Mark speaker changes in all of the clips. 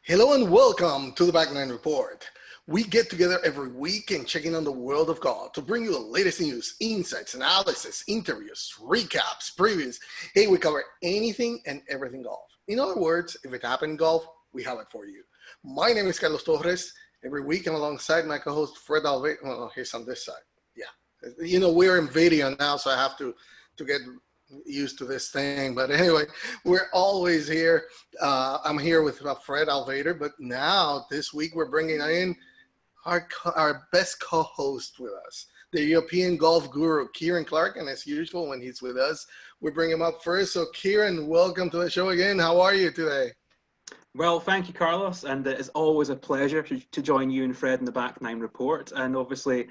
Speaker 1: Hello and welcome to the Back Nine Report. We get together every week and check in on the world of golf to bring you the latest news, insights, analysis, interviews, recaps, previews. Hey, we cover anything and everything golf. In other words, if it happened in golf, we have it for you. My name is Carlos Torres. Every week I'm alongside my co-host Fred Altvater. Well, he's on this side. Yeah. You know, we're in video now, so I have to get used to this thing, but anyway, we're always here. I'm here with Fred Altvater, but now this week we're bringing in our best co-host with us, the European golf guru, Kieran Clark, and as usual, when he's with us, we bring him up first. So Kieran, welcome to the show again. How are you today?
Speaker 2: Well, thank you, Carlos, and it's always a pleasure to join you and Fred in the Back Nine Report, and obviously,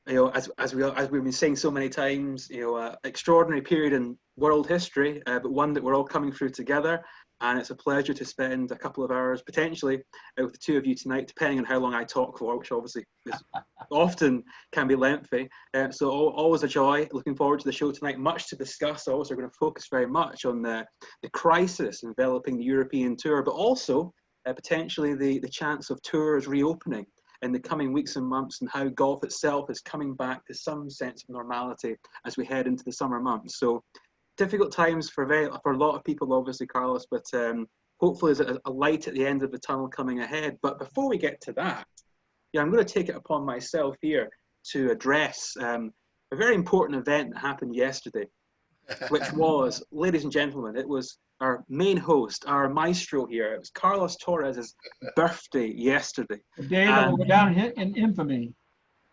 Speaker 2: you know, as we've been saying so many times, you know, extraordinary period in world history, but one that we're all coming through together. And it's a pleasure to spend a couple of hours potentially with the two of you tonight, depending on how long I talk for, which obviously is often can be lengthy. So always a joy. Looking forward to the show tonight. Much to discuss. Also, we're going to focus very much on the crisis enveloping the European Tour, but also potentially the chance of tours reopening in the coming weeks and months, and how golf itself is coming back to some sense of normality as we head into the summer months. So difficult times for a lot of people, obviously, Carlos, but hopefully there's a light at the end of the tunnel coming ahead. But before we get to that, yeah, I'm going to take it upon myself here to address a very important event that happened yesterday, which was, ladies and gentlemen, it was our main host, our maestro here. It was Carlos Torres' birthday yesterday.
Speaker 3: A day that will go down in infamy.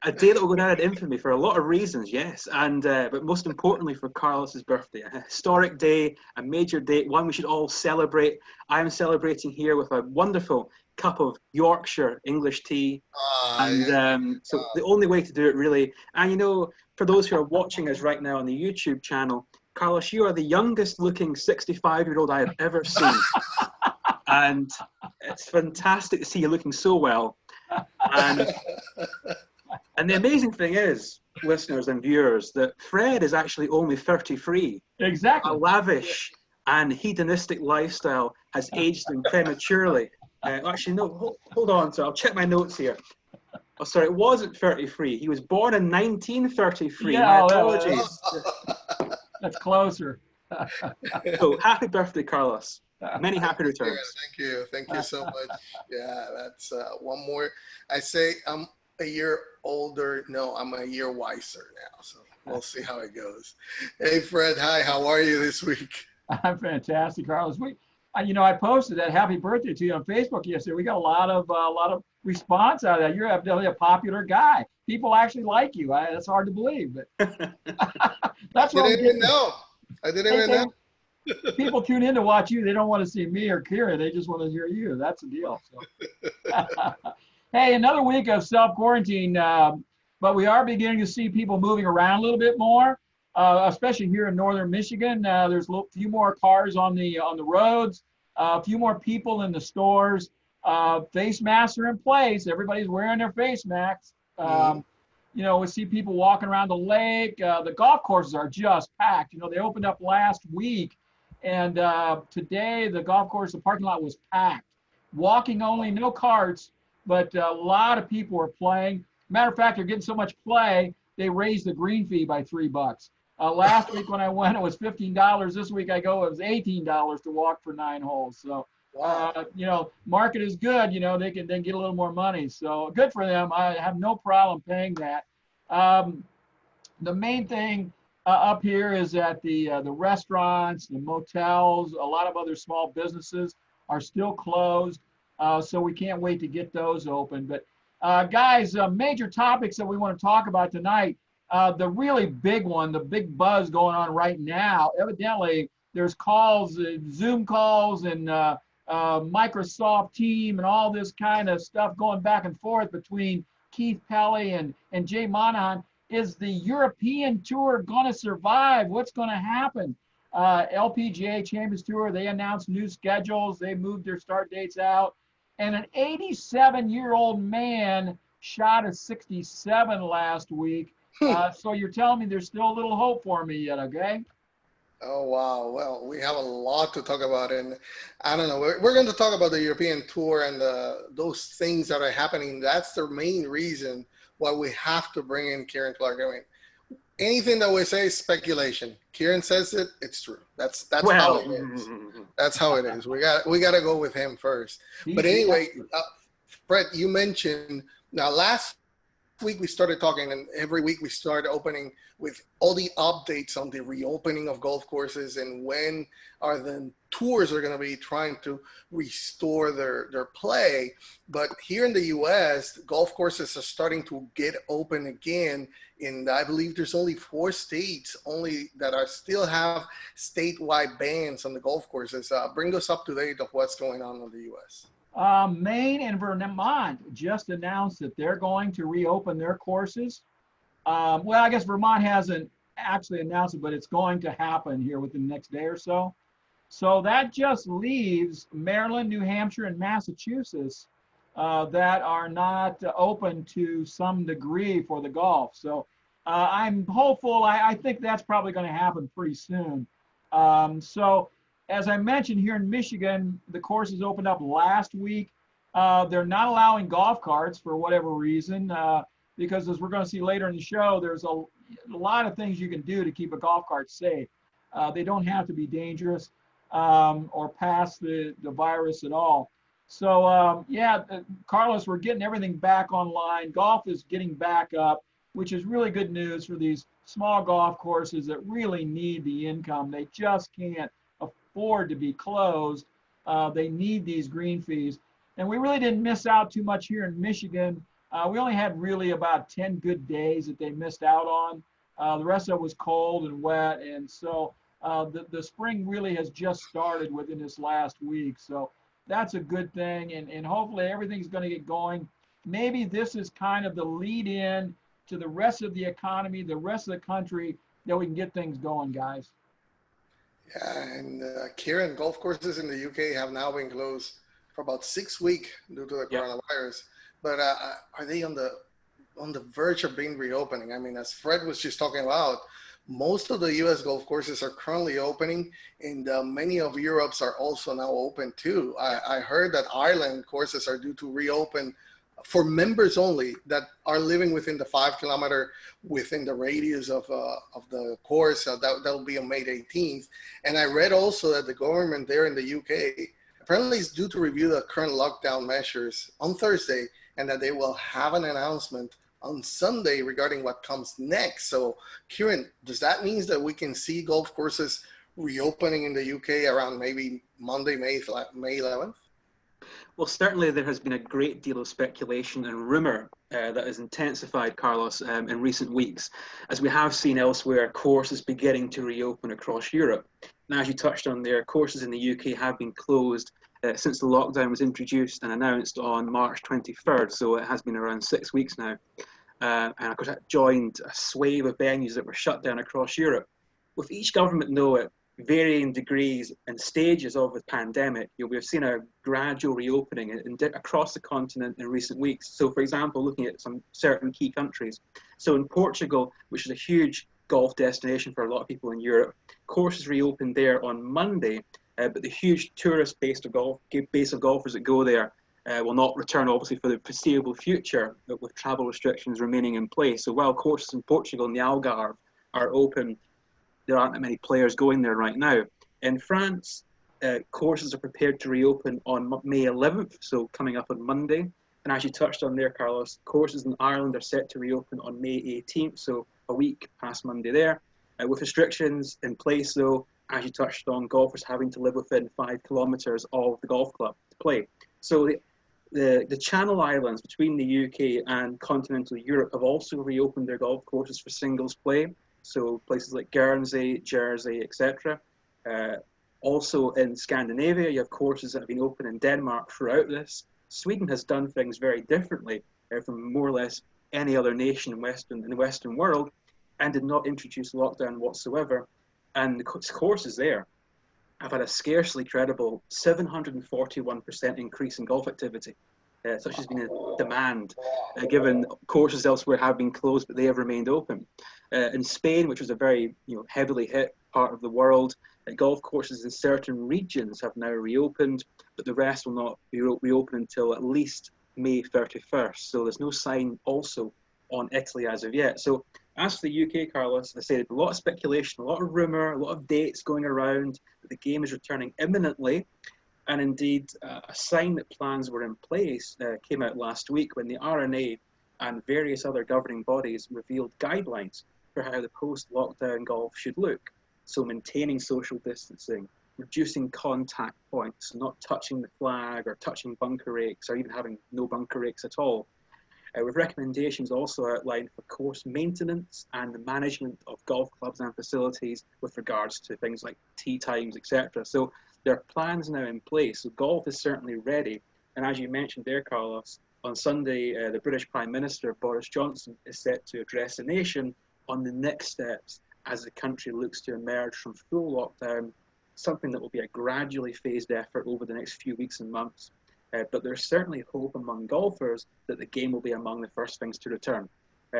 Speaker 2: A day that will go down in infamy for a lot of reasons, yes. And but most importantly for Carlos's birthday, a historic day, a major day, one we should all celebrate. I am celebrating here with a wonderful cup of Yorkshire English tea. So the only way to do it, really. And you know, for those who are watching us right now on the YouTube channel, Carlos, you are the youngest looking 65-year-old I have ever seen. And it's fantastic to see you looking so well. And the amazing thing is, listeners and viewers, that Fred is actually only 33.
Speaker 3: Exactly.
Speaker 2: A lavish and hedonistic lifestyle has aged him prematurely. Actually, no, hold on. So I'll check my notes here. Oh, sorry, it wasn't 33. He was born in 1933.
Speaker 3: Yeah,
Speaker 2: my apologies.
Speaker 3: That's closer.
Speaker 2: So happy birthday, Carlos. Many happy returns.
Speaker 1: Thank you so much. Yeah, that's one more. I say I'm a year older. No, I'm a year wiser now. So we'll see how it goes. Hey, Fred. Hi. How are you this week?
Speaker 3: I'm fantastic, Carlos. I posted that happy birthday to you on Facebook yesterday. We got a lot of response out of that. You're evidently a popular guy. People actually like you. That's hard to believe, but that's what
Speaker 1: I didn't even know. I didn't even know.
Speaker 3: People tune in to watch you. They don't want to see me or Kieran. They just want to hear you. That's the deal. So. Hey, another week of self-quarantine, but we are beginning to see people moving around a little bit more, especially here in northern Michigan. There's a few more cars on the roads, a few more people in the stores. Face masks are in place. Everybody's wearing their face masks. You know, we see people walking around the lake. The golf courses are just packed. You know, they opened up last week, and today the golf course, the parking lot was packed. Walking only, no carts. But a lot of people are playing. Matter of fact, they're getting so much play, they raised the green fee by $3. Last week when I went, it was $15. This week I go, it was $18 to walk for 9 holes. So, you know, market is good. You know, they can then get a little more money. So good for them. I have no problem paying that. The main thing up here is that the restaurants, the motels, a lot of other small businesses are still closed. So we can't wait to get those open. But guys, major topics that we want to talk about tonight. The really big one, the big buzz going on right now, evidently there's calls, Zoom calls and Microsoft Team and all this kind of stuff going back and forth between Keith Pelley and Jay Monahan. Is the European Tour going to survive? What's going to happen? LPGA Champions Tour, they announced new schedules. They moved their start dates out. And an 87-year-old man shot a 67 last week. So you're telling me there's still a little hope for me yet, okay?
Speaker 1: Oh, wow. Well, we have a lot to talk about. And I don't know, we're going to talk about the European Tour and those things that are happening. That's the main reason why we have to bring in Kieran Clark. I mean, anything that we say is speculation. Kieran says it, it's true. That's how
Speaker 2: Well,
Speaker 1: it is. That's how it is. We got to go with him first.
Speaker 3: He's
Speaker 1: But
Speaker 3: the
Speaker 1: anyway,
Speaker 3: expert.
Speaker 1: Fred, you mentioned now last week we started talking, and every week we start opening with all the updates on the reopening of golf courses and when are the tours are going to be trying to restore their play. But here in the US, golf courses are starting to get open again, and I believe there's only 4 states only that are still have statewide bans on the golf courses. Bring us up to date of what's going on in the US.
Speaker 3: Maine and Vermont just announced that they're going to reopen their courses. Well, I guess Vermont hasn't actually announced it, but it's going to happen here within the next day or so. So that just leaves Maryland, New Hampshire, and Massachusetts that are not open to some degree for the golf. So I'm hopeful. I think that's probably going to happen pretty soon. So as I mentioned, here in Michigan, the courses opened up last week. They're not allowing golf carts for whatever reason, because as we're going to see later in the show, there's a lot of things you can do to keep a golf cart safe. They don't have to be dangerous or pass the virus at all. So yeah, Carlos, we're getting everything back online. Golf is getting back up, which is really good news for these small golf courses that really need the income. They just can't afford to be closed. They need these green fees. And we really didn't miss out too much here in Michigan. We only had really about 10 good days that they missed out on. The rest of it was cold and wet. And so the spring really has just started within this last week. So that's a good thing. And hopefully everything's going to get going. Maybe this is kind of the lead in to the rest of the economy, the rest of the country, that we can get things going, guys.
Speaker 1: Yeah, and Kieran, golf courses in the UK have now been closed for about 6 weeks due to the coronavirus. But are they on the verge of being reopening? I mean, as Fred was just talking about, most of the US golf courses are currently opening, and many of Europe's are also now open too. I heard that Ireland courses are due to reopen for members only that are living within the 5 kilometer within the radius of the course. That'll be on May 18th. And I read also that the government there in the UK apparently is due to review the current lockdown measures on Thursday, and that they will have an announcement on Sunday regarding what comes next. So, Kieran, does that mean that we can see golf courses reopening in the UK around maybe Monday, May 11th?
Speaker 2: Well, certainly there has been a great deal of speculation and rumour that has intensified, Carlos, in recent weeks, as we have seen elsewhere courses beginning to reopen across Europe. Now, as you touched on there, courses in the UK have been closed since the lockdown was introduced and announced on March 23rd, so it has been around 6 weeks now. And of course, that joined a swathe of venues that were shut down across Europe. With each government, though, at varying degrees and stages of the pandemic, we've seen a gradual reopening across the continent in recent weeks. So, for example, looking at some certain key countries. So in Portugal, which is a huge golf destination for a lot of people in Europe, courses reopened there on Monday, but the huge tourist base of golfers that go there will not return, obviously, for the foreseeable future, but with travel restrictions remaining in place. So while courses in Portugal and the Algarve are open, there aren't that many players going there right now. In France, courses are prepared to reopen on May 11th, so coming up on Monday. And as you touched on there, Carlos, courses in Ireland are set to reopen on May 18th, so a week past Monday there. With restrictions in place, though, as you touched on, golfers having to live within 5 kilometres of the golf club to play. So the Channel Islands between the UK and continental Europe have also reopened their golf courses for singles play. So places like Guernsey, Jersey, etc. Also in Scandinavia, you have courses that have been open in Denmark throughout this. Sweden has done things very differently from more or less any other nation in the Western world, and did not introduce lockdown whatsoever. And the courses there have had a scarcely credible 741% increase in golf activity. Such has been a demand, given courses elsewhere have been closed, but they have remained open. In Spain, which was a very heavily hit part of the world. Golf courses in certain regions have now reopened, but the rest will not be reopened until at least May 31st. So there's no sign also on Italy as of yet. So as for the UK, Carlos, I said a lot of speculation, a lot of rumour, a lot of dates going around that the game is returning imminently. And indeed, a sign that plans were in place came out last week when the R&A and various other governing bodies revealed guidelines for how the post-lockdown golf should look. So maintaining social distancing, reducing contact points, not touching the flag or touching bunker rakes or even having no bunker rakes at all. With recommendations also outlined for course maintenance and the management of golf clubs and facilities with regards to things like tee times, etc. So there are plans now in place. So golf is certainly ready. And as you mentioned there, Carlos, on Sunday, the British Prime Minister, Boris Johnson, is set to address the nation on the next steps as the country looks to emerge from full lockdown, something that will be a gradually phased effort over the next few weeks and months. But there's certainly hope among golfers that the game will be among the first things to return.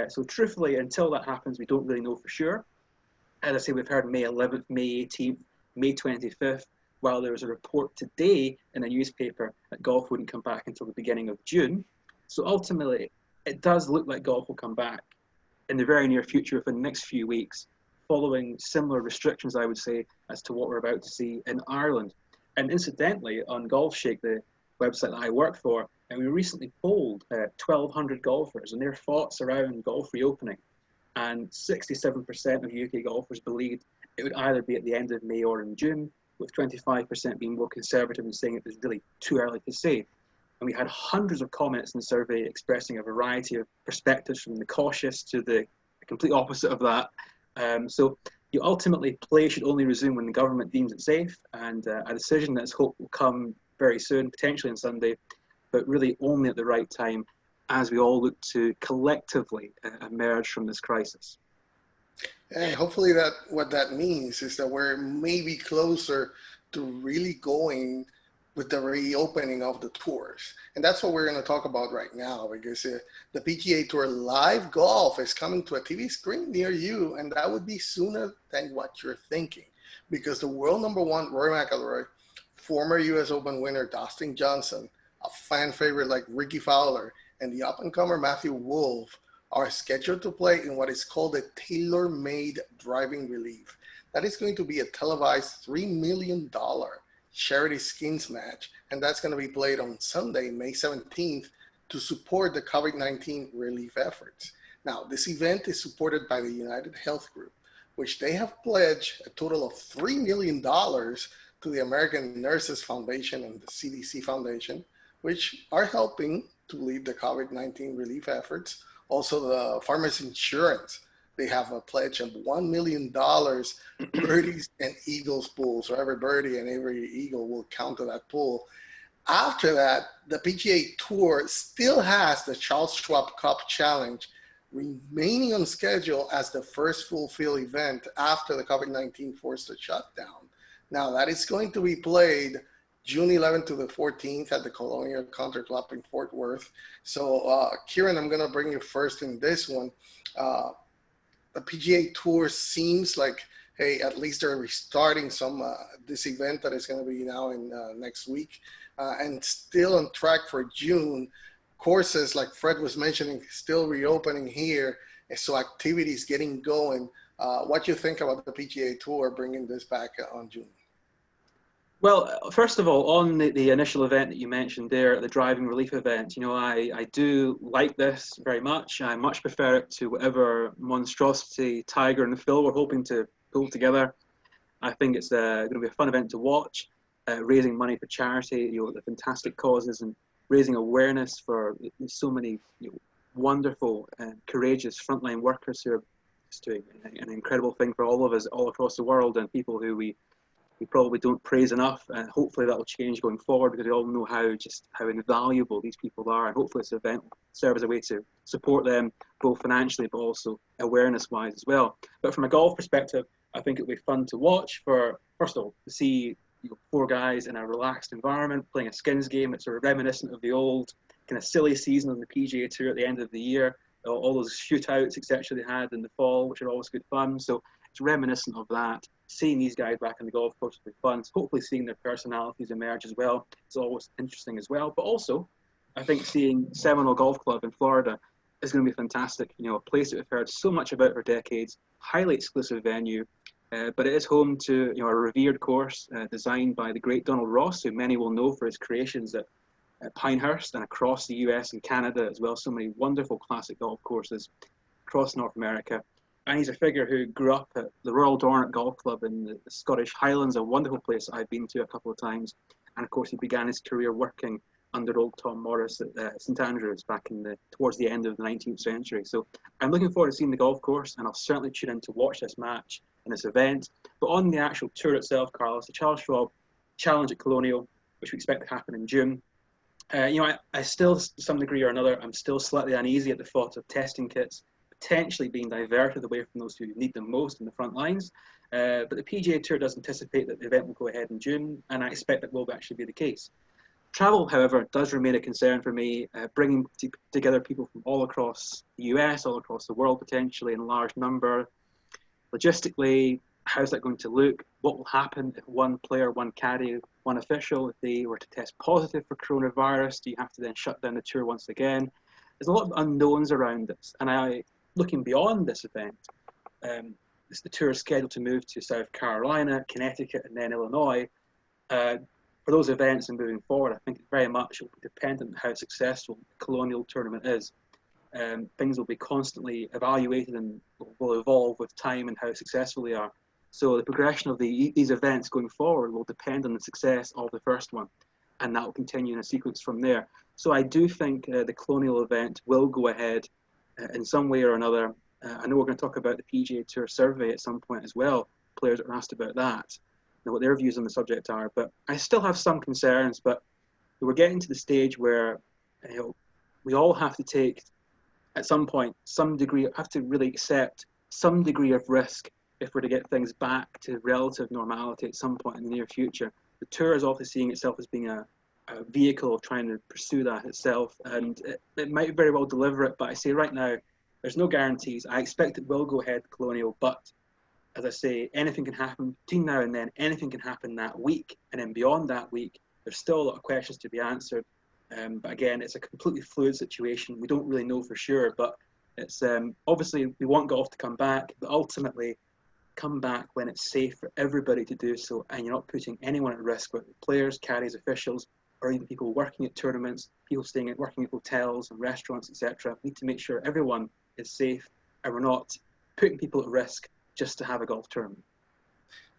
Speaker 2: So truthfully, until that happens, we don't really know for sure. As I say, we've heard May 11th, May 18th, May 25th, while there was a report today in a newspaper that golf wouldn't come back until the beginning of June. So ultimately, it does look like golf will come back in the very near future within the next few weeks, following similar restrictions, I would say, as to what we're about to see in Ireland. And incidentally, on Golf Shake, the website that I work for, and we recently polled 1,200 golfers and their thoughts around golf reopening. And 67% of UK golfers believed it would either be at the end of May or in June, with 25% being more conservative and saying it was really too early to say. And we had hundreds of comments in the survey expressing a variety of perspectives, from the cautious to the complete opposite of that. So you ultimately, play should only resume when the government deems it safe, and a decision that's hoped will come very soon, potentially on Sunday, but really only at the right time as we all look to collectively emerge from this crisis.
Speaker 1: And hopefully that what that means is that we're maybe closer to really going with the reopening of the tours. And that's what we're going to talk about right now, because the PGA Tour Live Golf is coming to a TV screen near you, and that would be sooner than what you're thinking, because the world number one, Rory McIlroy, former US Open winner Dustin Johnson, a fan favorite like Ricky Fowler, and the up-and-comer Matthew Wolff are scheduled to play in what is called a tailor-made driving relief. That is going to be a televised $3 million charity skins match, and that's going to be played on Sunday, May 17th, to support the COVID-19 relief efforts. Now, this event is supported by the United Health Group, which they have pledged a total of $3 million to the American Nurses Foundation and the CDC Foundation, which are helping to lead the COVID-19 relief efforts. Also, the Farmers Insurance, they have a pledge of $1 million birdies and eagles pool. So every birdie and every eagle will count to that pool. After that, the PGA Tour still has the Charles Schwab Cup Challenge remaining on schedule as the first full field event after the COVID-19 forced a shutdown. Now, that is going to be played June 11th to the 14th at the Colonial Country Club in Fort Worth. So, Kieran, I'm going to bring you first in this one. The PGA Tour seems like, hey, at least they're restarting this event that is going to be now in next week, and still on track for June. Courses, like Fred was mentioning, still reopening here, so activities getting going. What do you think about the PGA Tour bringing this back on June?
Speaker 2: Well, first of all, on the initial event that you mentioned there, the driving relief event, I do like this very much. I much prefer it to whatever monstrosity Tiger and Phil were hoping to pull together. I think it's going to be a fun event to watch, raising money for charity, the fantastic causes, and raising awareness for so many wonderful and courageous frontline workers who are just doing an incredible thing for all of us all across the world, and people who we probably don't praise enough, and hopefully that will change going forward, because we all know how invaluable these people are, and hopefully this event will serve as a way to support them both financially but also awareness-wise as well. But from a golf perspective, I think it'll be fun to watch. First of all, to see four guys in a relaxed environment playing a skins game. It's sort of reminiscent of the old kind of silly season on the PGA Tour at the end of the year, all those shootouts, etc. they had in the fall, which are always good fun. So it's reminiscent of that. seeing these guys back on the golf course will be fun. Hopefully seeing their personalities emerge as well. It's always interesting as well. But also, I think seeing Seminole Golf Club in Florida is going to be fantastic. You know, a place that we've heard so much about for decades, highly exclusive venue, but it is home to, you know, a revered course designed by the great Donald Ross, who many will know for his creations at Pinehurst and across the US and Canada as well. So many wonderful classic golf courses across North America. And he's a figure who grew up at the Royal Dornoch Golf Club in the Scottish Highlands, a wonderful place I've been to a couple of times. And of course, he began his career working under old Tom Morris at St Andrews back towards the end of the 19th century. So I'm looking forward to seeing the golf course, and I'll certainly tune in to watch this match and this event. But on the actual tour itself, Carlos, the Charles Schwab Challenge at Colonial, which we expect to happen in June. You know, I still, to some degree or another, I'm still slightly uneasy at the thought of testing kits potentially being diverted away from those who need them most in the front lines. But the PGA Tour does anticipate that the event will go ahead in June, and I expect that will actually be the case. Travel, however, does remain a concern for me, bringing together people from all across the US, all across the world potentially in a large number. Logistically, how's that going to look? What will happen if one player, one caddy, one official, if they were to test positive for coronavirus? Do you have to then shut down the tour once again? There's a lot of unknowns around this, and looking beyond this event, the tour is scheduled to move to South Carolina, Connecticut, and then Illinois. For those events and moving forward, I think very much will be dependent on how successful the Colonial tournament is. Things will be constantly evaluated and will evolve with time and how successful they are. So the progression of these events going forward will depend on the success of the first one, and that will continue in a sequence from there. So I do think the Colonial event will go ahead in some way or another. I know we're going to talk about the PGA Tour survey at some point as well. Players are asked about that, and what their views on the subject are. But I still have some concerns. But we're getting to the stage where, you know, we all have to take, at some point, have to really accept some degree of risk if we're to get things back to relative normality at some point in the near future. The tour is obviously seeing itself as being a vehicle of trying to pursue that itself, and it might very well deliver it, but I say right now, there's no guarantees. I expect it will go ahead Colonial, but as I say, anything can happen between now and then. Anything can happen that week, and then beyond that week, there's still a lot of questions to be answered. But again, it's a completely fluid situation. We don't really know for sure, but it's obviously we want golf to come back, but ultimately come back when it's safe for everybody to do so, and you're not putting anyone at risk, whether players, caddies, officials, or even people working at tournaments, people working at hotels and restaurants, etc. We need to make sure everyone is safe, and we're not putting people at risk just to have a golf tournament.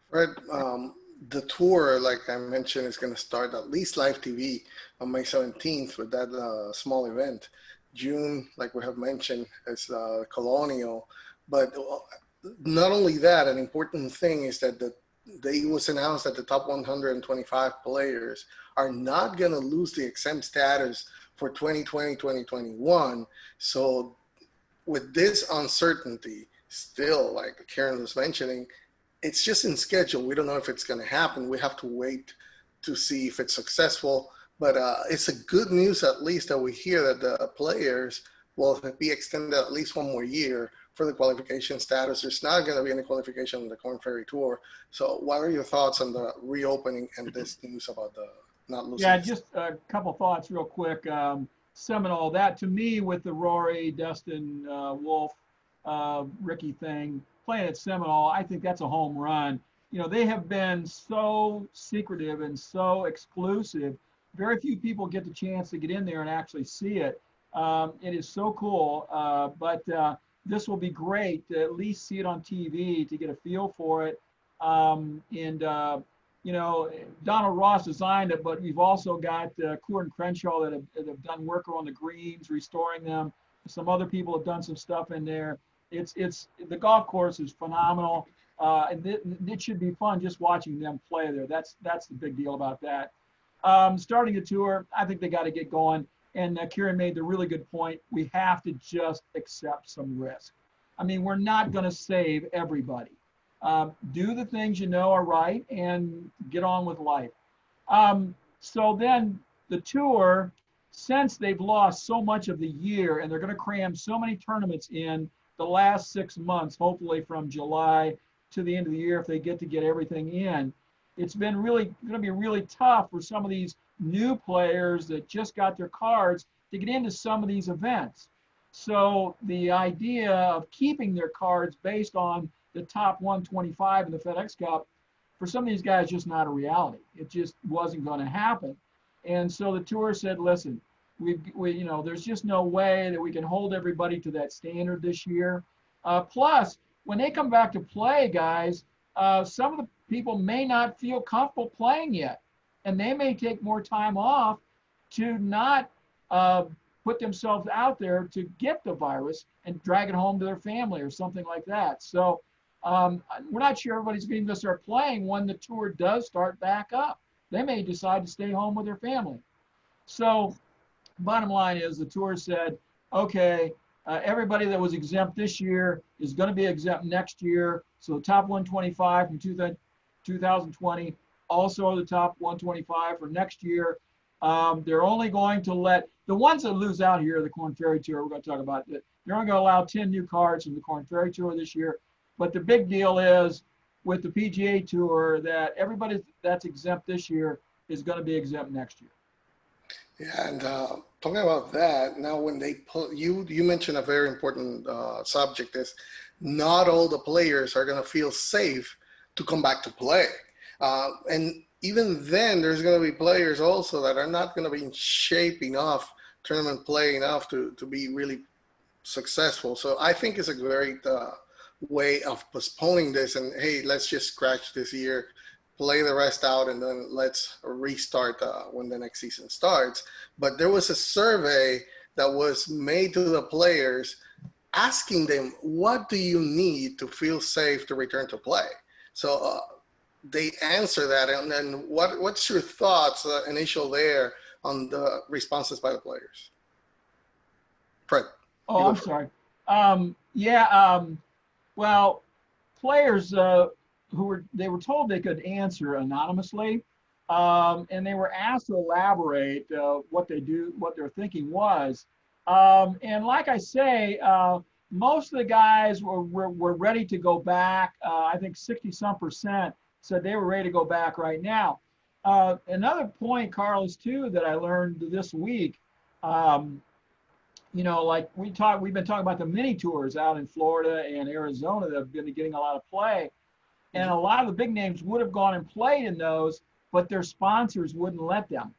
Speaker 1: Fred, the tour, like I mentioned, is going to start at least live TV on May 17th with that small event. June, like we have mentioned, is Colonial. But not only that, an important thing is that it was announced that the top 125 players are not going to lose the exempt status for 2020, 2021. So with this uncertainty, still, like Kieran was mentioning, it's just in schedule. We don't know if it's going to happen. We have to wait to see if it's successful. But it's a good news, at least, that we hear that the players will be extended at least one more year for the qualification status. There's not going to be any qualification on the Korn Ferry Tour. So what are your thoughts on the reopening and this news about the not losing?
Speaker 3: Yeah, just a couple thoughts real quick. Seminole, that to me with the Rory, Dustin, Wolf, Ricky thing, playing at Seminole, I think that's a home run. You know, they have been so secretive and so exclusive. Very few people get the chance to get in there and actually see it. It is so cool, but this will be great to at least see it on TV to get a feel for it. You know, Donald Ross designed it, but we've also got Kieran Crenshaw that have done work on the greens, restoring them. Some other people have done some stuff in there. It's the golf course is phenomenal, and it should be fun just watching them play there. That's the big deal about that. Starting a tour, I think they got to get going. And Kieran made the really good point. We have to just accept some risk. I mean, we're not going to save everybody. Do the things you know are right and get on with life. So then the tour, since they've lost so much of the year and they're going to cram so many tournaments in the last 6 months, hopefully from July to the end of the year if they get everything in. It's been really going to be really tough for some of these new players that just got their cards to get into some of these events. So the idea of keeping their cards based on the top 125 in the FedEx Cup, for some of these guys, just not a reality. It just wasn't going to happen. And so the tour said, listen, we there's just no way that we can hold everybody to that standard this year. Plus, when they come back to play, guys, some of the people may not feel comfortable playing yet, and they may take more time off to not put themselves out there to get the virus and drag it home to their family or something like that. So we're not sure everybody's going to start playing when the tour does start back up. They may decide to stay home with their family. So bottom line is the tour said, okay, everybody that was exempt this year is going to be exempt next year. So the top 125 from 2020, also the top 125 for next year. They're only going to let the ones that lose out here, the Corn Ferry Tour, we're going to talk about it. They're only going to allow 10 new cards from the Corn Ferry Tour this year. But the big deal is with the PGA Tour that everybody that's exempt this year is going to be exempt next year.
Speaker 1: Yeah, and talking about that, now when they pull, you mentioned a very important subject is not all the players are going to feel safe to come back to play. And even then, there's going to be players also that are not going to be in shape enough, tournament play enough to be really successful. So I think it's a great way of postponing this and, hey, let's just scratch this year, play the rest out, and then let's restart when the next season starts. But there was a survey that was made to the players asking them, what do you need to feel safe to return to play? So they answer that. And then what's your thoughts initial there on the responses by the players? Fred.
Speaker 3: Oh, I'm sorry. Well, players they were told they could answer anonymously, and they were asked to elaborate what their thinking was. And like I say, most of the guys were ready to go back. I think 60-some% said they were ready to go back right now. Another point, Carlos, too, that I learned this week, like we've been talking about the mini tours out in Florida and Arizona that have been getting a lot of play. And a lot of the big names would have gone and played in those, but their sponsors wouldn't let them.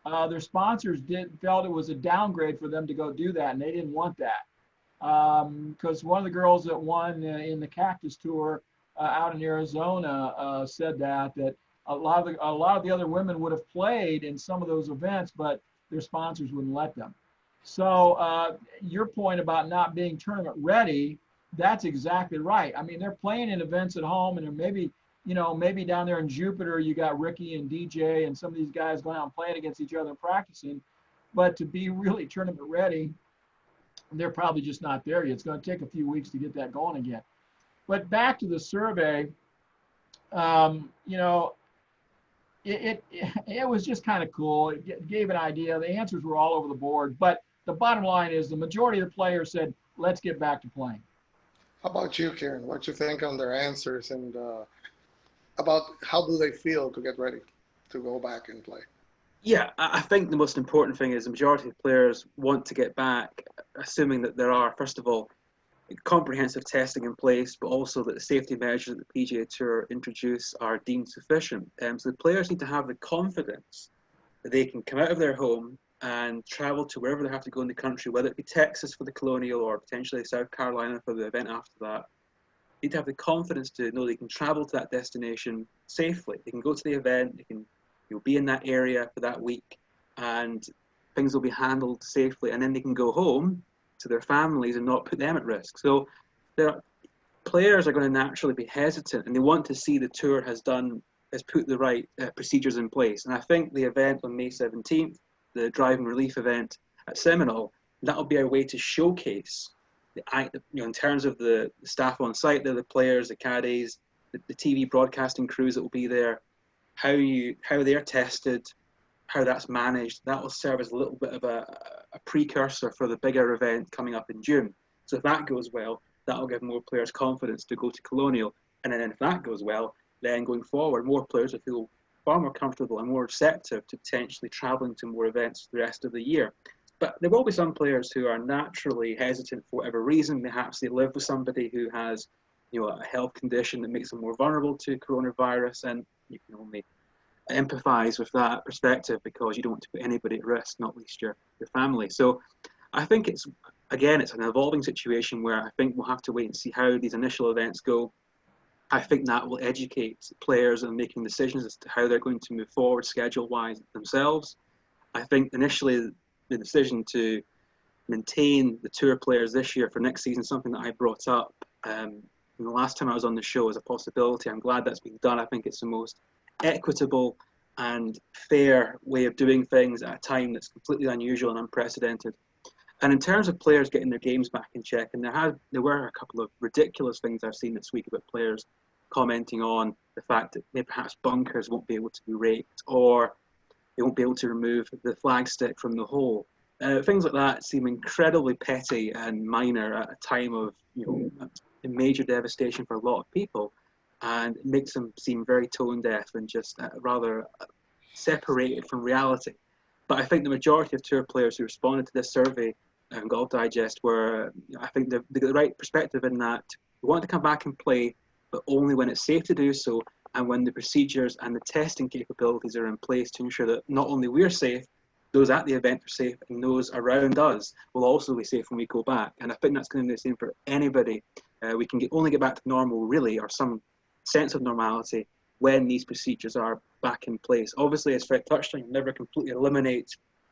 Speaker 3: Their sponsors felt it was a downgrade for them to go do that, and they didn't want that. Because one of the girls that won in the Cactus Tour out in Arizona said that a lot of the other women would have played in some of those events, but their sponsors wouldn't let them. So your point about not being tournament ready, that's exactly right. I mean, they're playing in events at home, and maybe down there in Jupiter, you got Ricky and DJ and some of these guys going out and playing against each other and practicing. But to be really tournament ready, they're probably just not there yet. It's going to take a few weeks to get that going again. But back to the survey, it was just kind of cool. It gave an idea. The answers were all over the board. But the bottom line is the majority of the players said, let's get back to playing.
Speaker 1: How about you, Kieran? What you think on their answers and about how do they feel to get ready to go back and play?
Speaker 2: Yeah, I think the most important thing is the majority of players want to get back, assuming that there are, first of all, comprehensive testing in place, but also that the safety measures that the PGA Tour introduce are deemed sufficient. So the players need to have the confidence that they can come out of their home and travel to wherever they have to go in the country, whether it be Texas for the Colonial or potentially South Carolina for the event after that. They need to have the confidence to know they can travel to that destination safely. They can go to the event, they can be in that area for that week, and things will be handled safely, and then they can go home to their families and not put them at risk. So players are going to naturally be hesitant, and they want to see the tour has put the right procedures in place. And I think the event on May 17th, the Drive and Relief event at Seminole, that'll be a way to showcase in terms of the staff on site, the players, the caddies, the TV broadcasting crews that will be there, how they're tested, how that's managed. That will serve as a little bit of a precursor for the bigger event coming up in June. So if that goes well, that will give more players confidence to go to Colonial. And then if that goes well, then going forward, more players will feel far more comfortable and more receptive to potentially travelling to more events for the rest of the year. But there will be some players who are naturally hesitant for whatever reason. Perhaps they live with somebody who has, a health condition that makes them more vulnerable to coronavirus, and you can only empathise with that perspective because you don't want to put anybody at risk, not least your family. So I think it's an evolving situation where I think we'll have to wait and see how these initial events go. I think that will educate players in making decisions as to how they're going to move forward schedule-wise themselves. I think initially the decision to maintain the tour players this year for next season, something that I brought up the last time I was on the show as a possibility. I'm glad that's been done. I think it's the most equitable and fair way of doing things at a time that's completely unusual and unprecedented. And in terms of players getting their games back in check, and there were a couple of ridiculous things I've seen this week about players commenting on the fact that maybe perhaps bunkers won't be able to be raked, or they won't be able to remove the flagstick from the hole. Things like that seem incredibly petty and minor at a time of major devastation for a lot of people, and it makes them seem very tone deaf and just rather separated from reality. But I think the majority of tour players who responded to this survey and Golf Digest were, I think they got the right perspective in that we want to come back and play, but only when it's safe to do so, and when the procedures and the testing capabilities are in place to ensure that not only we're safe, those at the event are safe, and those around us will also be safe when we go back. And I think that's going to be the same for anybody. We can only get back to normal, really, or some sense of normality, when these procedures are back in place. Obviously, as Fred touched on, you never completely eliminate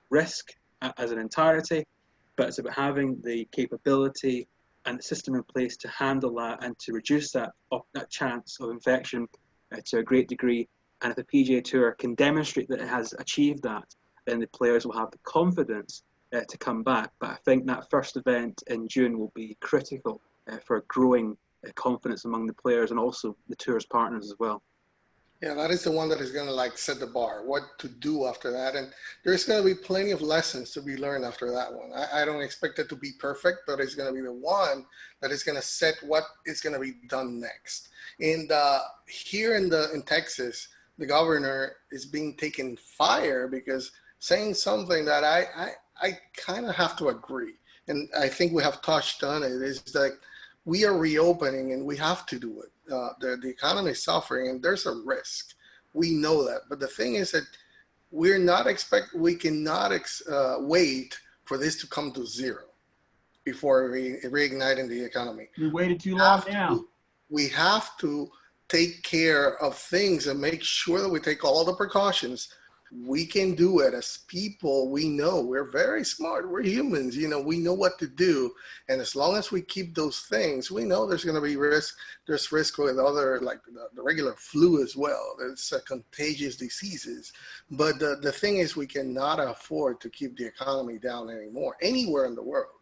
Speaker 2: risk as an entirety, but it's about having the capability and the system in place to handle that and to reduce that chance of infection to a great degree. And if the PGA Tour can demonstrate that it has achieved that, then the players will have the confidence to come back. But I think that first event in June will be critical for growing confidence among the players and also the Tour's partners as well.
Speaker 1: Yeah, that is the one that is going to set the bar, what to do after that. And there's going to be plenty of lessons to be learned after that one. I don't expect it to be perfect, but it's going to be the one that is going to set what is going to be done next. And here in Texas, the governor is being taken fire because saying something that I kind of have to agree. And I think we have touched on it, is that we are reopening and we have to do it. The economy is suffering and there's a risk. We know that. But the thing is that we cannot wait for this to come to zero before reigniting the economy.
Speaker 3: We waited too long now.
Speaker 1: We have to take care of things and make sure that we take all the precautions. We can do it as people. We know we're very smart. We're humans. We know what to do. And as long as we keep those things, we know there's going to be risk. There's risk with other, like the regular flu as well. It's contagious diseases. But the thing is, we cannot afford to keep the economy down anymore, anywhere in the world.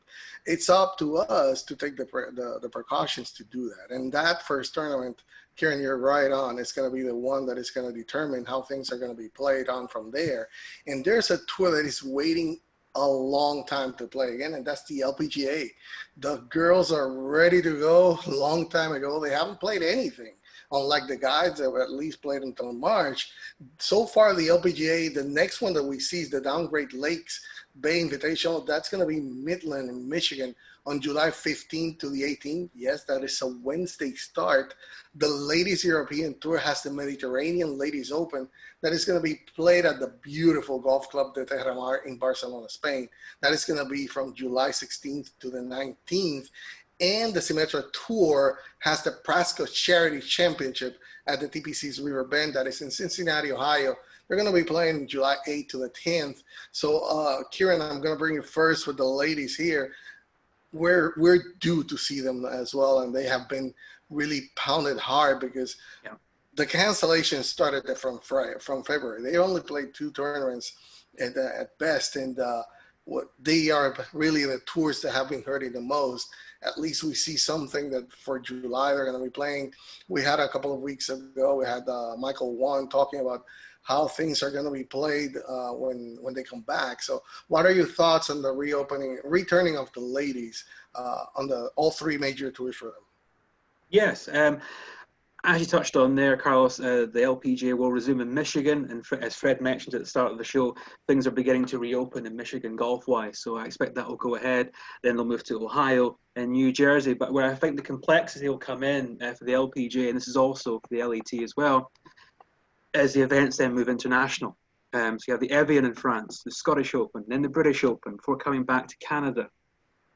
Speaker 1: It's up to us to take the precautions to do that. And that first tournament, Kieran, you're right on. It's going to be the one that is going to determine how things are going to be played on from there. And there's a tour that is waiting a long time to play again, and that's the LPGA. The girls are ready to go a long time ago. They haven't played anything, unlike the guys that were at least played until March. So far, the LPGA, the next one that we see is the Down Great Lakes Bay Invitational. That's going to be Midland in Michigan on July 15th to the 18th. Yes, that is a Wednesday start. The Ladies European Tour has the Mediterranean Ladies Open that is going to be played at the beautiful golf club de Terramar in Barcelona, Spain. That is going to be from July 16th to the 19th. And the Symetra Tour has the Prasco Charity Championship at the TPC's River Bend. That is in Cincinnati, Ohio. They're going to be playing July 8th to the 10th. So, Kieran, I'm going to bring you first with the ladies here. We're due to see them as well, and they have been really pounded hard because the cancellation started from February. They only played 2 tournaments at best, and what they are really the tours that have been hurting the most. At least we see something that for July they're going to be playing. We had a couple of weeks ago, we had Michael Wong talking about how things are going to be played when they come back. So what are your thoughts on the returning of the ladies on all 3 major tours for them?
Speaker 2: Yes. As you touched on there, Carlos, the LPGA will resume in Michigan, and as Fred mentioned at the start of the show, things are beginning to reopen in Michigan golf-wise, so I expect that will go ahead. Then they'll move to Ohio and New Jersey, but where I think the complexity will come in for the LPGA, and this is also for the LET as well, is the events then move international. So you have the Evian in France, the Scottish Open, then the British Open, before coming back to Canada.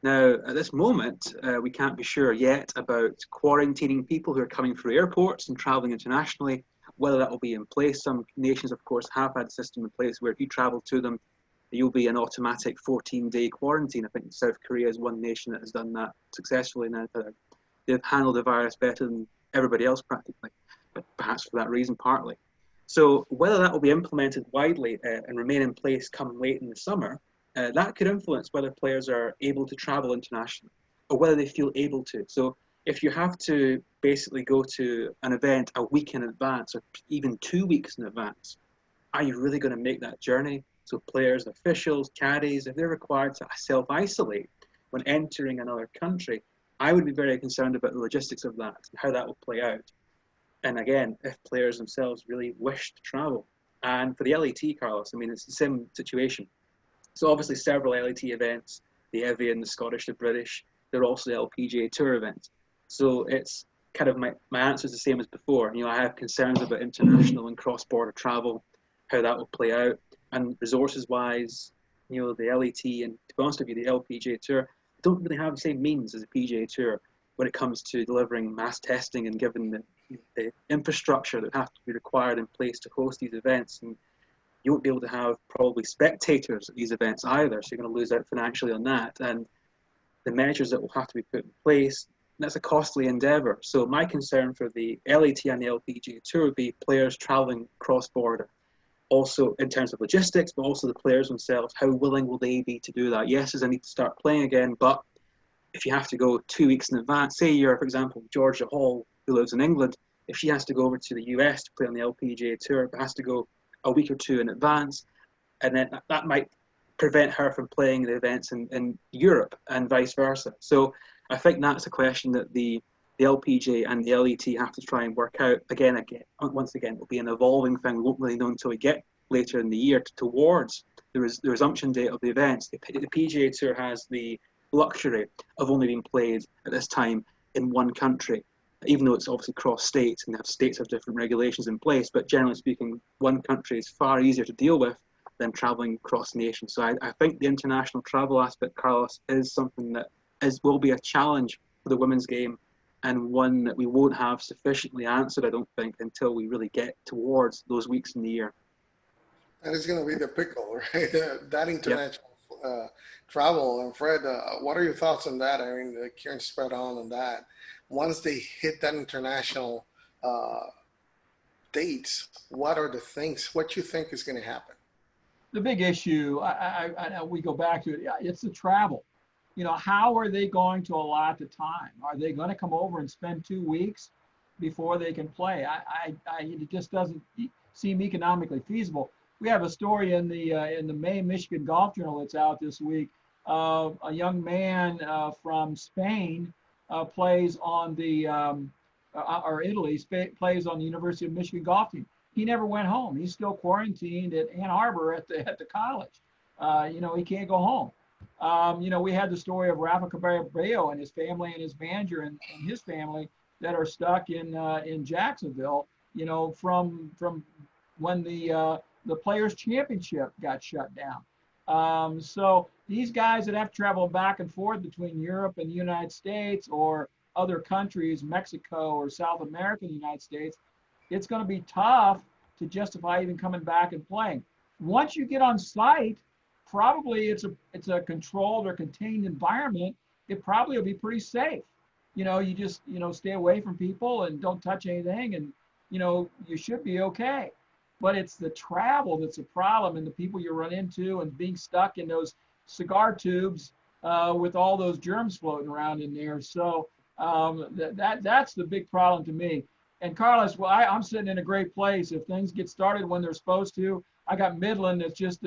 Speaker 2: Now, at this moment, we can't be sure yet about quarantining people who are coming through airports and traveling internationally, whether that will be in place. Some nations, of course, have had a system in place where if you travel to them, you'll be an automatic 14-day quarantine. I think South Korea is one nation that has done that successfully now. They've handled the virus better than everybody else practically, but perhaps for that reason partly. So whether that will be implemented widely and remain in place come late in the summer, that could influence whether players are able to travel internationally or whether they feel able to. So if you have to basically go to an event a week in advance or even 2 weeks in advance, are you really going to make that journey? So players, officials, caddies, if they're required to self-isolate when entering another country, I would be very concerned about the logistics of that and how that will play out. And again, if players themselves really wish to travel. And for the LET, Carlos, I mean, it's the same situation. So obviously several LET events, the Evian, the Scottish, the British, they're also the LPGA Tour events. So it's kind of my answer is the same as before. You know, I have concerns about international and cross-border travel, how that will play out. And resources-wise, you know, the LET and to be honest with you, the LPGA Tour don't really have the same means as the PGA Tour when it comes to delivering mass testing and given the infrastructure that have to be required in place to host these events. And you won't be able to have probably spectators at these events either, so you're going to lose out financially on that. And the measures that will have to be put in place, that's a costly endeavour. So my concern for the LET and the LPGA Tour would be players travelling cross-border. Also in terms of logistics, but also the players themselves, how willing will they be to do that? Yes, as I need to start playing again, but if you have to go 2 weeks in advance, say you're, for example, Georgia Hall, who lives in England, if she has to go over to the US to play on the LPGA Tour, but has to go a week or two in advance, and then that might prevent her from playing the events in Europe and vice versa. So I think that's a question that the LPGA and the LET have to try and work out. Once again, it'll be an evolving thing. We won't really know until we get later in the year towards the resumption date of the events. The PGA Tour has the luxury of only being played at this time in one country, even though it's obviously cross states and states have different regulations in place. But generally speaking, one country is far easier to deal with than traveling across nations. So I think the international travel aspect, Carlos, is something that will be a challenge for the women's game, and one that we won't have sufficiently answered, I don't think, until we really get towards those weeks in the year.
Speaker 1: That is going to be the pickle, right? That international travel. And Fred, what are your thoughts on that? I mean, Kieran spread on that. Once they hit that international dates, what are the things, what you think is going to happen?
Speaker 3: The big issue, we go back to it, it's the travel. You know, how are they going to allot the time? Are they going to come over and spend 2 weeks before they can play? It just doesn't seem economically feasible. We have a story in the May Michigan Golf Journal that's out this week. A young man from Spain plays on the or Italy plays on the University of Michigan golf team. He never went home. He's still quarantined at Ann Arbor at the college. You know, he can't go home. You know, we had the story of Rafa Cabrera and his family and his manager and his family that are stuck in Jacksonville. You know, from when the Players Championship got shut down. So these guys that have to travel back and forth between Europe and the United States or other countries, Mexico or South America and the United States, it's going to be tough to justify even coming back and playing. Once you get on site, probably it's a controlled or contained environment. It probably will be pretty safe. You know, you just, you know, stay away from people and don't touch anything, and, you know, you should be okay. But it's the travel that's a problem, and the people you run into and being stuck in those cigar tubes with all those germs floating around in there. So that's the big problem to me. And Carlos, well, I'm sitting in a great place. If things get started when they're supposed to, I got Midland that's just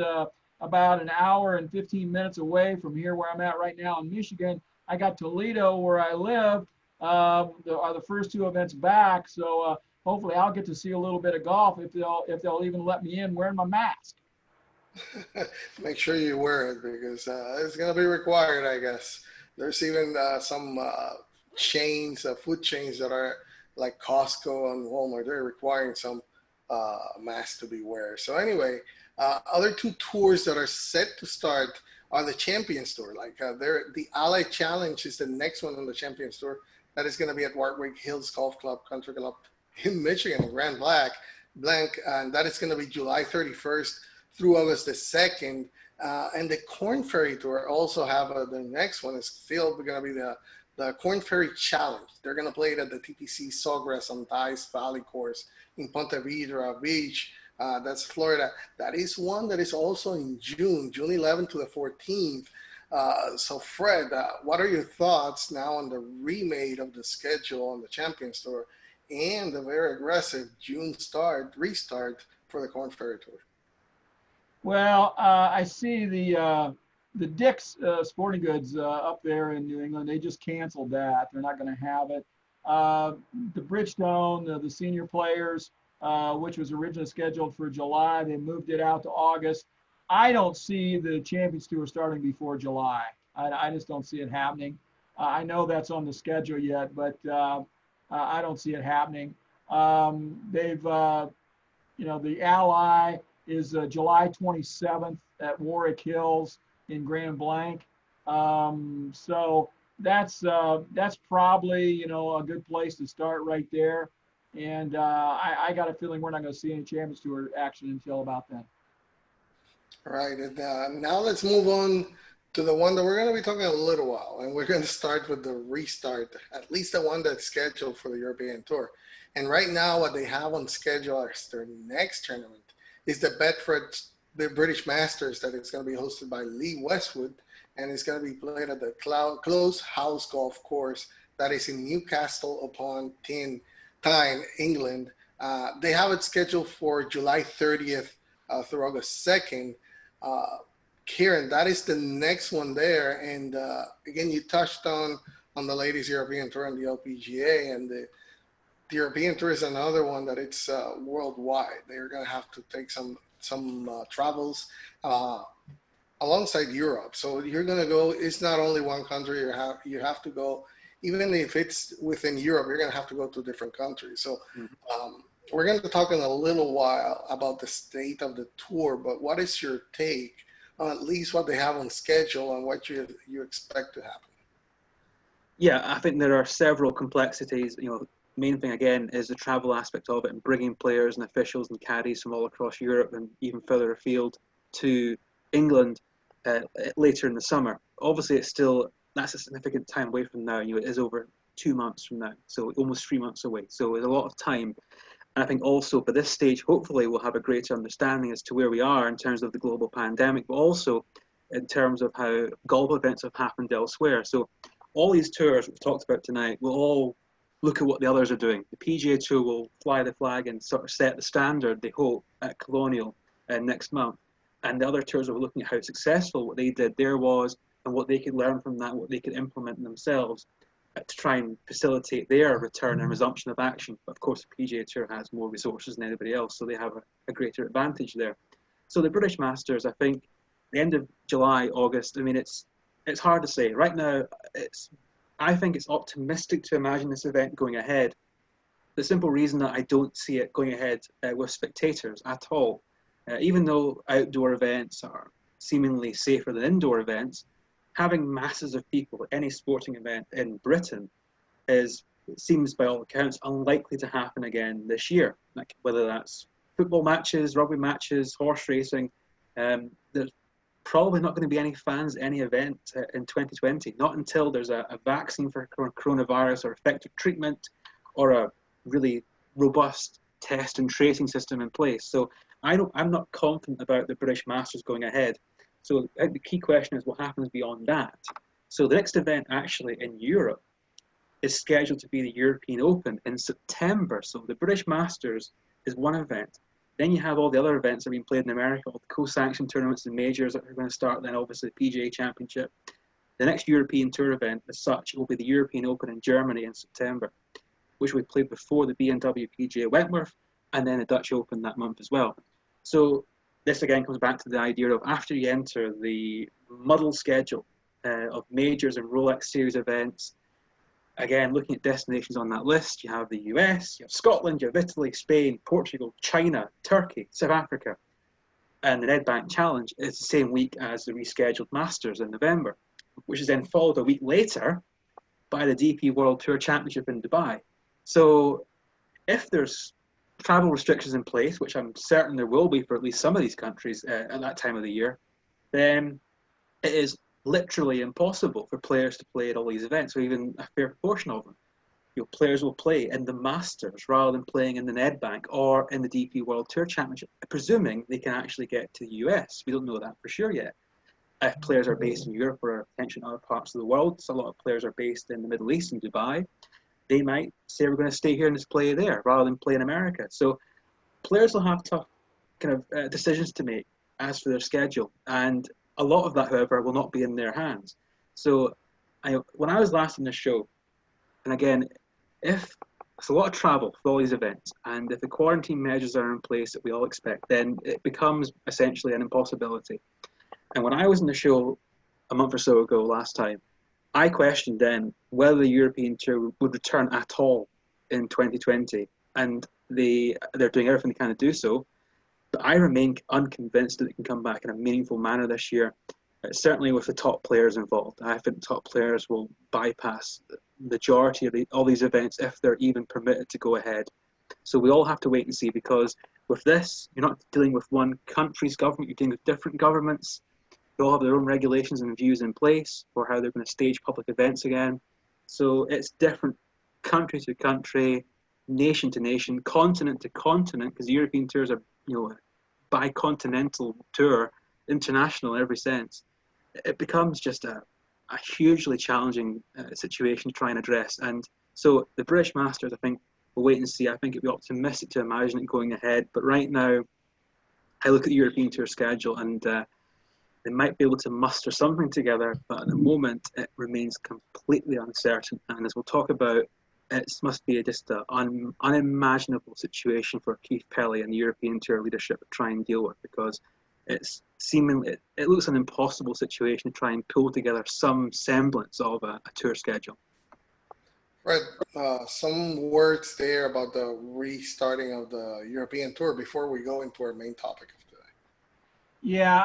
Speaker 3: about an hour and 15 minutes away from here where I'm at right now in Michigan. I got Toledo where I live are the first two events back. So hopefully I'll get to see a little bit of golf if they'll even let me in wearing my mask.
Speaker 1: Make sure you wear it because it's going to be required, I guess. There's even some chains, food chains that are like Costco and Walmart. They're requiring some masks to be worn. So anyway, other two tours that are set to start are the Champions Tour. Like the Ally Challenge is the next one on the Champions Tour. That is going to be at Warwick Hills Golf Club, Country Club in Michigan, in Grand Blanc, and that is going to be July 31st through August the 2nd. And the Corn Ferry Tour also have the next one is still going to be the Corn Ferry Challenge. They're going to play it at the TPC Sawgrass on Dice Valley course in Ponte Vedra Beach. That's Florida. That is one that is also in June 11th to the 14th. So Fred, what are your thoughts now on the remade of the schedule on the Champions Tour and the very aggressive June restart for the Corn Ferry Tour?
Speaker 3: Well, I see the Dick's Sporting Goods up there in New England. They just canceled that. They're not going to have it. The Bridgestone, the senior players, which was originally scheduled for July, they moved it out to August. I don't see the Champions Tour starting before July. I just don't see it happening. I know that's on the schedule yet, but I don't see it happening. The Ally is July 27th at Warwick Hills in Grand Blanc. So that's probably, a good place to start right there. And I got a feeling we're not going to see any Champions Tour action until about then.
Speaker 1: All right, and now let's move on to the one that we're going to be talking a little while, and we're going to start with the restart, at least the one that's scheduled for the European Tour. And right now, what they have on schedule as their next tournament is the British Masters that is going to be hosted by Lee Westwood, and it's going to be played at the Close House Golf Course that is in Newcastle upon Tyne, England. They have it scheduled for July 30th through August 2nd. Kieran, that is the next one there. And again, you touched on the Ladies European Tour and the LPGA, and the European Tour is another one that it's worldwide. They're going to have to take some travels alongside Europe. So you're going to go, it's not only one country, you have to go, even if it's within Europe, you're going to have to go to different countries. So we're going to talk in a little while about the state of the tour, but what is your take on at least what they have on schedule and what you expect to happen?
Speaker 2: Yeah, I think there are several complexities. Main thing again is the travel aspect of it and bringing players and officials and caddies from all across Europe and even further afield to England later in the summer. Obviously, that's a significant time away from now. It is over 2 months from now, so almost 3 months away. So there's a lot of time. And I think also by this stage, hopefully we'll have a greater understanding as to where we are in terms of the global pandemic, but also in terms of how golf events have happened elsewhere. So all these tours we've talked about tonight will all look at what the others are doing. The PGA Tour will fly the flag and sort of set the standard, they hope, at Colonial next month. And the other tours are looking at how successful what they did there was and what they could learn from that, what they could implement themselves to try and facilitate their return and resumption of action. But of course, the PGA Tour has more resources than anybody else, so they have a greater advantage there. So the British Masters, I think, the end of July, August, I mean, it's hard to say. Right now, I think it's optimistic to imagine this event going ahead. The simple reason that I don't see it going ahead with spectators at all. Even though outdoor events are seemingly safer than indoor events, having masses of people at any sporting event in Britain seems by all accounts unlikely to happen again this year. Like whether that's football matches, rugby matches, horse racing, there's probably not going to be any fans at any event in 2020, not until there's a vaccine for coronavirus or effective treatment or a really robust test and tracing system in place. So I'm not confident about the British Masters going ahead. So I think the key question is what happens beyond that. So the next event actually in Europe is scheduled to be the European Open in September. So the British Masters is one event. Then you have all the other events that are being played in America, all the co-sanctioned tournaments and majors that are going to start, then obviously the PGA Championship. The next European Tour event, as such, will be the European Open in Germany in September, which we played before the B&W PGA Wentworth, and then the Dutch Open that month as well. So this again comes back to the idea of, after you enter the muddled schedule of majors and Rolex Series events, again, looking at destinations on that list, you have the US, you have Scotland, you have Italy, Spain, Portugal, China, Turkey, South Africa. And the Nedbank Challenge is the same week as the rescheduled Masters in November, which is then followed a week later by the DP World Tour Championship in Dubai. So if there's travel restrictions in place, which I'm certain there will be for at least some of these countries at that time of the year, then it is literally impossible for players to play at all these events, or even a fair proportion of them. Players will play in the Masters rather than playing in the Nedbank or in the DP World Tour Championship, presuming they can actually get to the US. We don't know that for sure yet. If players are based in Europe or potentially in other parts of the world, so a lot of players are based in the Middle East and Dubai, they might say, we're going to stay here and just play there rather than play in America. So players will have tough kind of decisions to make as for their schedule. And a lot of that, however, will not be in their hands. So when I was last on the show, and again, if it's a lot of travel for all these events, and if the quarantine measures are in place that we all expect, then it becomes essentially an impossibility. And when I was on the show a month or so ago last time, I questioned then whether the European Tour would return at all in 2020, and they're doing everything they can to do so. But I remain unconvinced that it can come back in a meaningful manner this year, certainly with the top players involved. I think the top players will bypass the majority of all these events if they're even permitted to go ahead. So we all have to wait and see, because with this, you're not dealing with one country's government, you're dealing with different governments. They all have their own regulations and views in place for how they're going to stage public events again. So it's different country to country, nation to nation, continent to continent, because the European tours are, a bicontinental tour, international in every sense. It becomes just a hugely challenging situation to try and address. And so the British Masters, I think, we'll wait and see. I think it'd be optimistic to imagine it going ahead. But right now, I look at the European Tour schedule, and they might be able to muster something together, but at the moment it remains completely uncertain. And as we'll talk about, it must be just an unimaginable situation for Keith Pelley and the European Tour leadership to try and deal with, because it's seemingly, it looks an impossible situation to try and pull together some semblance of a tour schedule.
Speaker 1: Fred, some words there about the restarting of the European Tour before we go into our main topic of today.
Speaker 3: Yeah,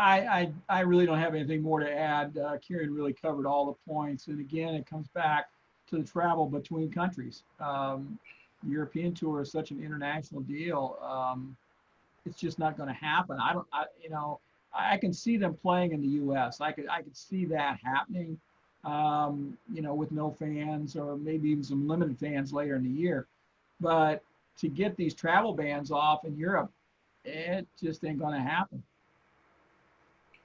Speaker 3: I really don't have anything more to add. Kieran really covered all the points. And again, it comes back to the travel between countries. The European Tour is such an international deal. It's just not going to happen. I can see them playing in the U.S. I could see that happening, with no fans or maybe even some limited fans later in the year. But to get these travel bans off in Europe, it just ain't going to happen.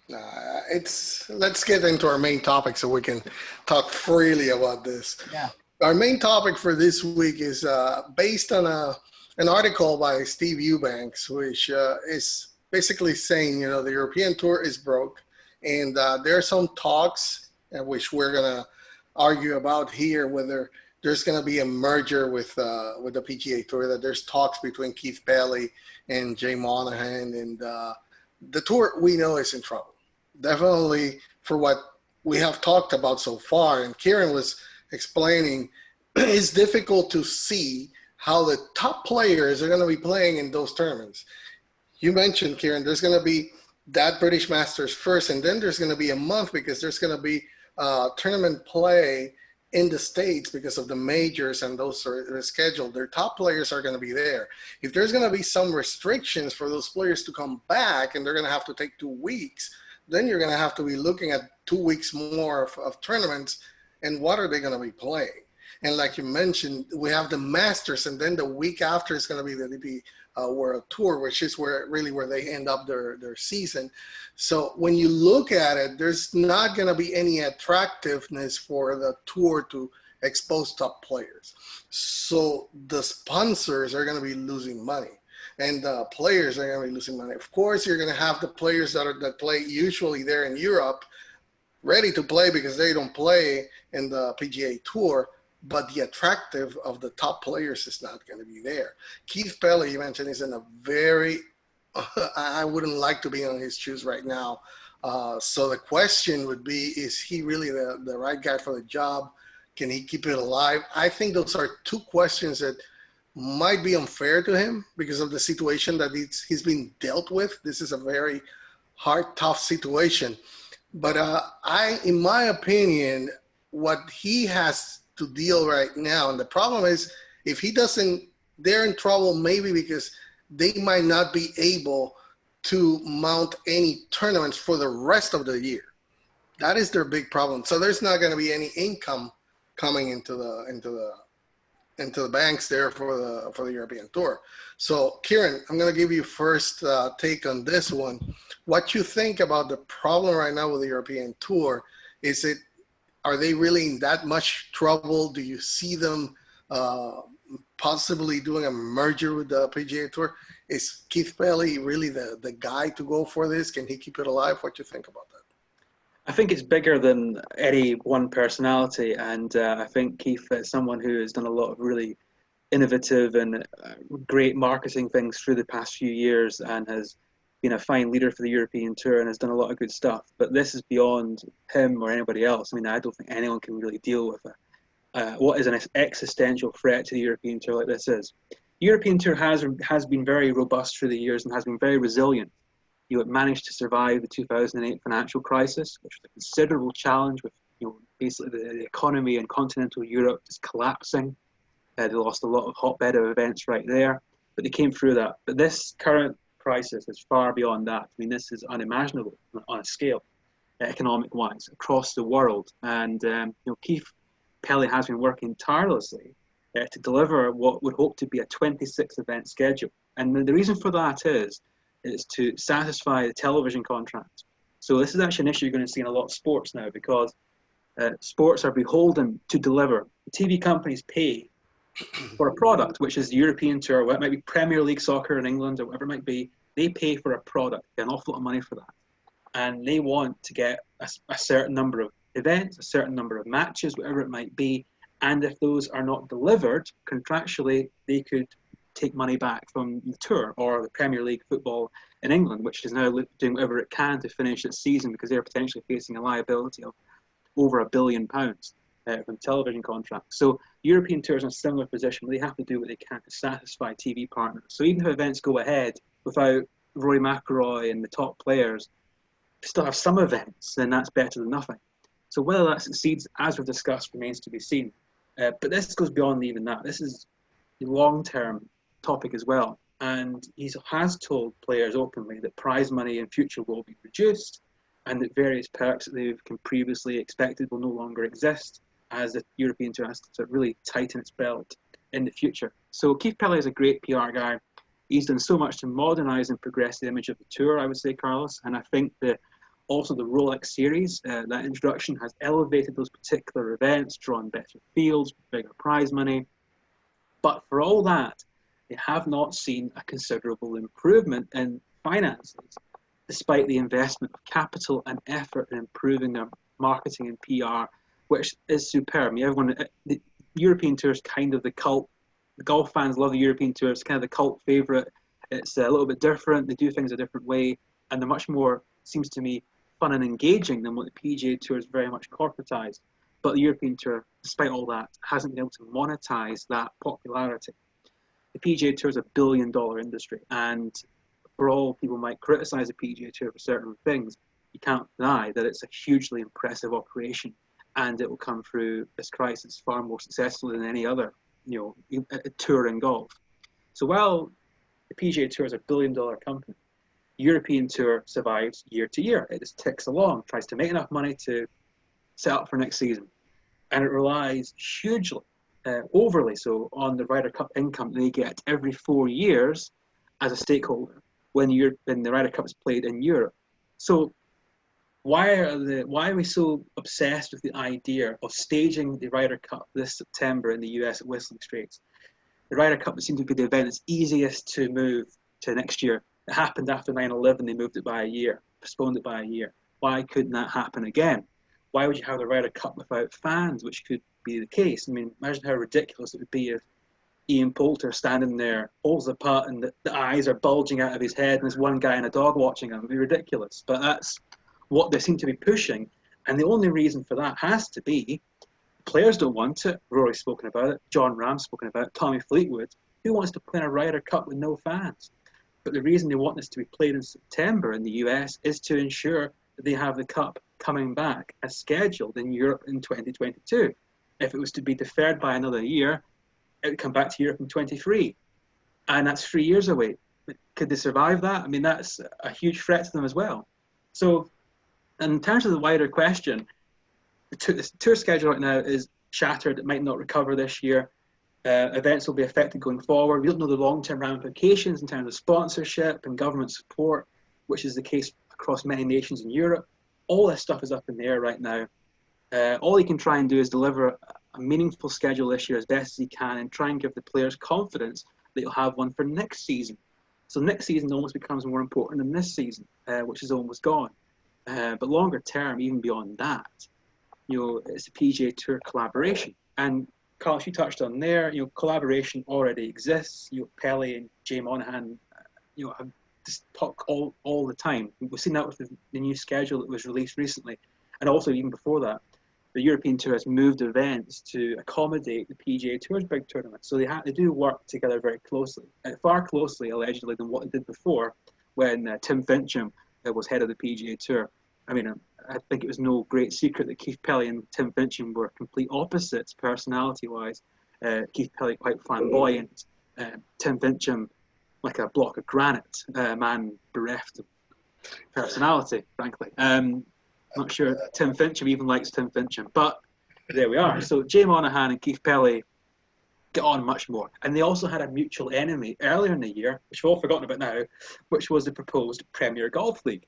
Speaker 1: Let's get into our main topic so we can talk freely about this.
Speaker 3: Yeah.
Speaker 1: Our main topic for this week is based on an article by Steve Eubanks, which is basically saying, the European Tour is broke, and there are some talks, which we're going to argue about here, whether there's going to be a merger with the PGA Tour, that there's talks between Keith Pelley and Jay Monahan, and the Tour we know is in trouble. Definitely for what we have talked about so far, and Kieran was explaining, it's difficult to see how the top players are going to be playing in those tournaments. You mentioned, Kieran, there's going to be that British Masters first, and then there's going to be a month because there's going to be tournament play in the States because of the majors, and those are scheduled. Their top players are going to be there. If there's going to be some restrictions for those players to come back, and they're going to have to take 2 weeks, then you're going to have to be looking at 2 weeks more of tournaments, and what are they going to be playing? And like you mentioned, we have the Masters, and then the week after is going to be the DP World Tour, which is where they end up their season. So when you look at it, there's not going to be any attractiveness for the Tour to expose top players. So the sponsors are going to be losing money, and the players are going to be losing money. Of course, you're going to have the players that play usually there in Europe ready to play because they don't play in the PGA Tour, but the attractive of the top players is not going to be there. Keith Pelley, you mentioned, is in a very, I wouldn't like to be on his shoes right now. So the question would be, is he really the right guy for the job? Can he keep it alive? I think those are two questions that might be unfair to him because of the situation that he's been dealt with. This is a very hard, tough situation. But in my opinion, what he has to deal right now, and the problem is if he doesn't, they're in trouble maybe because they might not be able to mount any tournaments for the rest of the year. That is their big problem. So there's not going to be any income coming into the banks there for the European Tour. So Kieran, I'm going to give you first take on this one. What you think about the problem right now with the European Tour? Are they really in that much trouble? Do you see them possibly doing a merger with the PGA Tour? Is Keith Pelley really the guy to go for this? Can he keep it alive? What do you think about that?
Speaker 2: I think it's bigger than any one personality, and I think Keith is someone who has done a lot of really innovative and great marketing things through the past few years and has been a fine leader for the European Tour and has done a lot of good stuff. But this is beyond him or anybody else. I mean, I don't think anyone can really deal with what is an existential threat to the European Tour like this is. The European Tour has been very robust through the years and has been very resilient. It managed to survive the 2008 financial crisis, which was a considerable challenge with basically the economy in continental Europe just collapsing. They lost a lot of hotbed of events right there, but they came through that. But this current crisis is far beyond that. I mean, this is unimaginable on a scale, economic-wise, across the world. And Keith Pelley has been working tirelessly to deliver what would hope to be a 26-event schedule. And the reason for that is to satisfy the television contract. So this is actually an issue you're going to see in a lot of sports now because sports are beholden to deliver. TV companies pay for a product, which is the European Tour, what might be Premier League soccer in England or whatever it might be. They pay for a product, an awful lot of money for that. And they want to get a certain number of events, a certain number of matches, whatever it might be. And if those are not delivered contractually, they could take money back from the Tour or the Premier League football in England, which is now doing whatever it can to finish its season because they're potentially facing a liability of over £1 billion from television contracts. So the European Tour is in a similar position where they have to do what they can to satisfy TV partners. So even if events go ahead without Rory McIlroy and the top players, they still have some events, then that's better than nothing. So whether that succeeds, as we've discussed, remains to be seen. But this goes beyond even that. This is a long-term topic as well. And he has told players openly that prize money in future will be reduced and that various perks that they've previously expected will no longer exist as the European Tour has to really tighten its belt in the future. So Keith Pelley is a great PR guy. He's done so much to modernise and progress the image of the Tour, I would say, Carlos. And I think that also the Rolex Series, that introduction has elevated those particular events, drawn better fields, bigger prize money. But for all that, they have not seen a considerable improvement in finances, despite the investment of capital and effort in improving their marketing and PR, which is superb. I mean, the European Tour is kind of the cult. The golf fans love the European Tour. It's kind of the cult favourite. It's a little bit different. They do things a different way, and they're much more, seems to me, fun and engaging than what the PGA Tour is very much corporatized. But the European Tour, despite all that, hasn't been able to monetize that popularity. The PGA Tour is $1 billion industry, and for all people might criticize the PGA Tour for certain things, you can't deny that it's a hugely impressive operation, and it will come through this crisis far more successfully than any other, tour in golf. So while the PGA Tour is $1 billion company, the European Tour survives year to year. It just ticks along, tries to make enough money to set up for next season, and it relies hugely, overly so, on the Ryder Cup income they get every 4 years as a stakeholder when the Ryder Cup is played in Europe. So why are we so obsessed with the idea of staging the Ryder Cup this September in the US at Whistling Straits? The Ryder Cup seemed to be the event that's easiest to move to next year. It happened after 9/11. They moved it by a year, postponed it by a year. Why couldn't that happen again? why would you have the Ryder Cup without fans, which could be the case? I mean, imagine how ridiculous it would be if Ian Poulter standing there, holds the putt, and the eyes are bulging out of his head, and there's one guy and a dog watching him. It would be ridiculous. But that's what they seem to be pushing. And the only reason for that has to be players don't want it. Rory's spoken about it. John Ram's spoken about it. Tommy Fleetwood. Who wants to play in a Ryder Cup with no fans? But the reason they want this to be played in September in the US is to ensure that they have the Cup coming back as scheduled in Europe in 2022. If it was to be deferred by another year, it would come back to Europe in 23. And that's 3 years away. Could they survive that? I mean, that's a huge threat to them as well. So in terms of the wider question, the tour schedule right now is shattered. It might not recover this year. Events will be affected going forward. We don't know the long-term ramifications in terms of sponsorship and government support, which is the case across many nations in Europe. All this stuff is up in the air right now. All he can try and do is deliver a meaningful schedule this year as best as he can and try and give the players confidence that he'll have one for next season. So next season almost becomes more important than this season, which is almost gone. But longer term, even beyond that, it's a PGA Tour collaboration. And Carl, you touched on there, collaboration already exists. Pelley and Jay Monahan, have just talk all the time. We've seen that with the new schedule that was released recently. And also even before that, the European Tour has moved events to accommodate the PGA Tour's big tournament. So they do work together very closely, far closely allegedly than what they did before when Tim Fincham was head of the PGA Tour. I mean, I think it was no great secret that Keith Pelley and Tim Fincham were complete opposites personality-wise. Keith Pelley quite flamboyant, Tim Fincham like a block of granite, man bereft of personality, frankly. Not sure Tim Fincham even likes Tim Fincham, but there we are. So Jay Monahan and Keith Pelley get on much more. And they also had a mutual enemy earlier in the year, which we've all forgotten about now, which was the proposed Premier Golf League,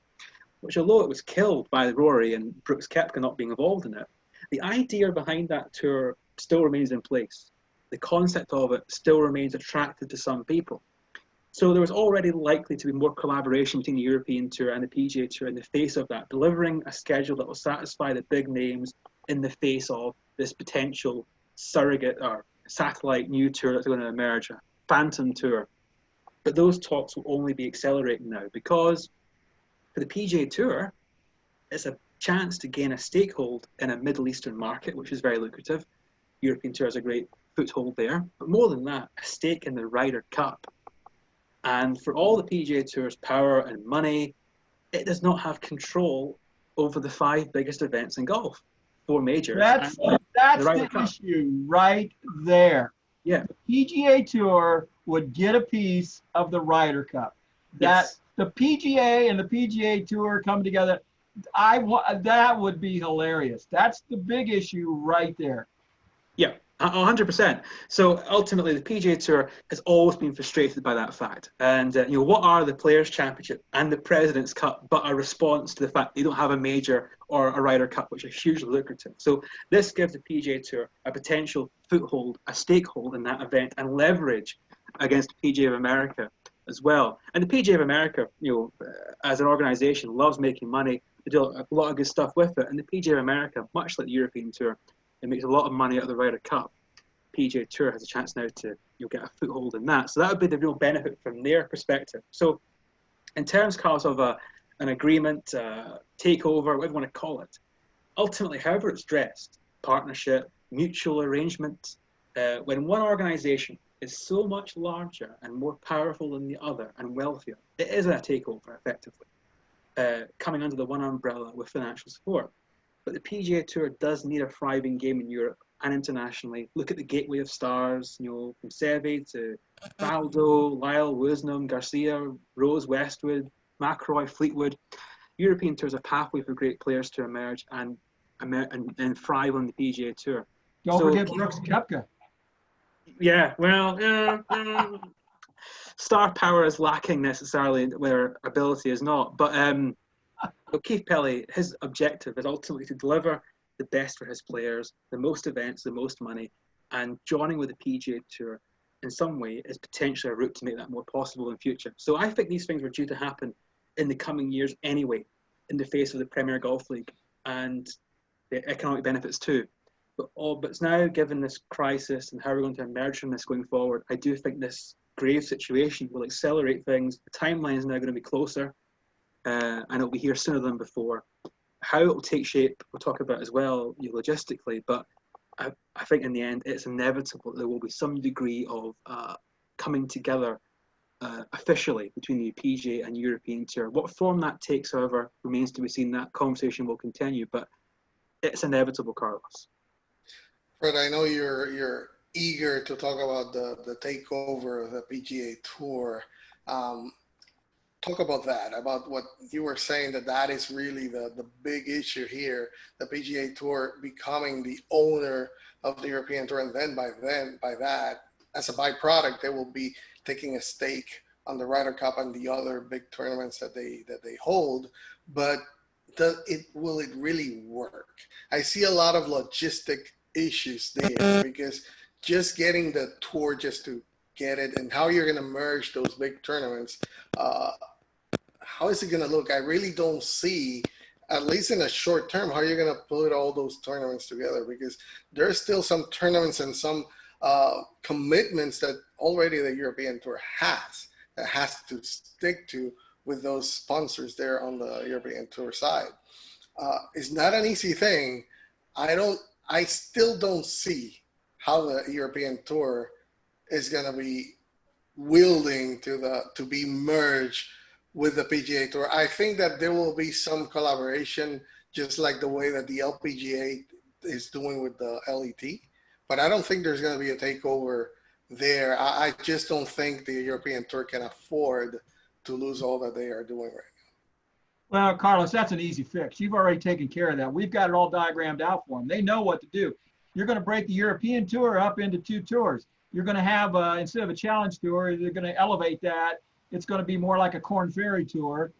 Speaker 2: which although it was killed by Rory and Brooks Koepka not being involved in it, the idea behind that tour still remains in place. The concept of it still remains attractive to some people. So there was already likely to be more collaboration between the European Tour and the PGA Tour in the face of that, delivering a schedule that will satisfy the big names in the face of this potential surrogate or satellite new tour that's going to emerge, a phantom tour. But those talks will only be accelerating now because for the PGA Tour, it's a chance to gain a stakehold in a Middle Eastern market, which is very lucrative. European Tour has a great foothold there. But more than that, a stake in the Ryder Cup. And for all the PGA Tour's power and money, it does not have control over the 5 biggest events in golf, 4 majors.
Speaker 3: That's the issue right there.
Speaker 2: Yeah.
Speaker 3: The PGA Tour would get a piece of the Ryder Cup.
Speaker 2: Yes.
Speaker 3: The PGA and the PGA Tour come together. That would be hilarious. That's the big issue right there.
Speaker 2: Yeah, 100%. So ultimately, the PGA Tour has always been frustrated by that fact. And what are the Players' Championship and the President's Cup but a response to the fact they don't have a major or a Ryder Cup, which are hugely lucrative. So this gives the PGA Tour a potential foothold, a stakehold in that event, and leverage against the PGA of America as well. And the PGA of America, as an organization, loves making money. They do a lot of good stuff with it. And the PGA of America, much like the European Tour, it makes a lot of money out of the Ryder Cup. PGA Tour has a chance now to get a foothold in that. So that would be the real benefit from their perspective. So in terms, Carlos, of an agreement, takeover, whatever you want to call it, ultimately, however it's dressed, partnership, mutual arrangement, when one organization is so much larger and more powerful than the other and wealthier, it is a takeover, effectively, coming under the one umbrella with financial support. But the PGA Tour does need a thriving game in Europe and internationally. Look at the gateway of stars, from Seve to Faldo, Lyle, Wisdom, Garcia, Rose, Westwood, McIlroy, Fleetwood. European Tour is a pathway for great players to emerge and thrive on the PGA Tour.
Speaker 3: Don't forget Brooks Koepka.
Speaker 2: Yeah, well, star power is lacking necessarily where ability is not. But Keith Pelley, his objective is ultimately to deliver the best for his players, the most events, the most money, and joining with the PGA Tour in some way is potentially a route to make that more possible in future. So I think these things were due to happen in the coming years anyway, in the face of the Premier Golf League. And the economic benefits too. But it's now, given this crisis and how we're going to emerge from this going forward, I do think this grave situation will accelerate things. The timeline is now going to be closer, and it'll be here sooner than before. How it will take shape, we'll talk about as well, logistically, but I think in the end, it's inevitable that there will be some degree of coming together officially between the PGA and European Tour. What form that takes, however, remains to be seen. That conversation will continue, but it's inevitable, Carlos.
Speaker 1: Fred, I know you're eager to talk about the takeover of the PGA Tour. Talk about that, about what you were saying, that is really the big issue here, the PGA Tour becoming the owner of the European Tour, and then by that, as a byproduct, they will be taking a stake on the Ryder Cup and the other big tournaments that they hold. But will it really work? I see a lot of logistic issues there, because just getting the tour just to get it, and how you're going to merge those big tournaments, how is it going to look? I really don't see, at least in a short term, how you're going to put all those tournaments together, because there's still some tournaments and some commitments that already the European Tour has to stick to with those sponsors there on the European Tour side. It's not an easy thing. I still don't see how the European Tour is going to be willing to be merged with the PGA Tour. I think that there will be some collaboration, just like the way that the LPGA is doing with the LET. But I don't think there's going to be a takeover there. I just don't think the European Tour can afford to lose all that they are doing right now.
Speaker 3: Well, Carlos, that's an easy fix. You've already taken care of that. We've got it all diagrammed out for them. They know what to do. You're going to break the European Tour up into two tours. You're going to have, instead of a challenge tour, you're going to elevate that. It's going to be more like a Corn Ferry Tour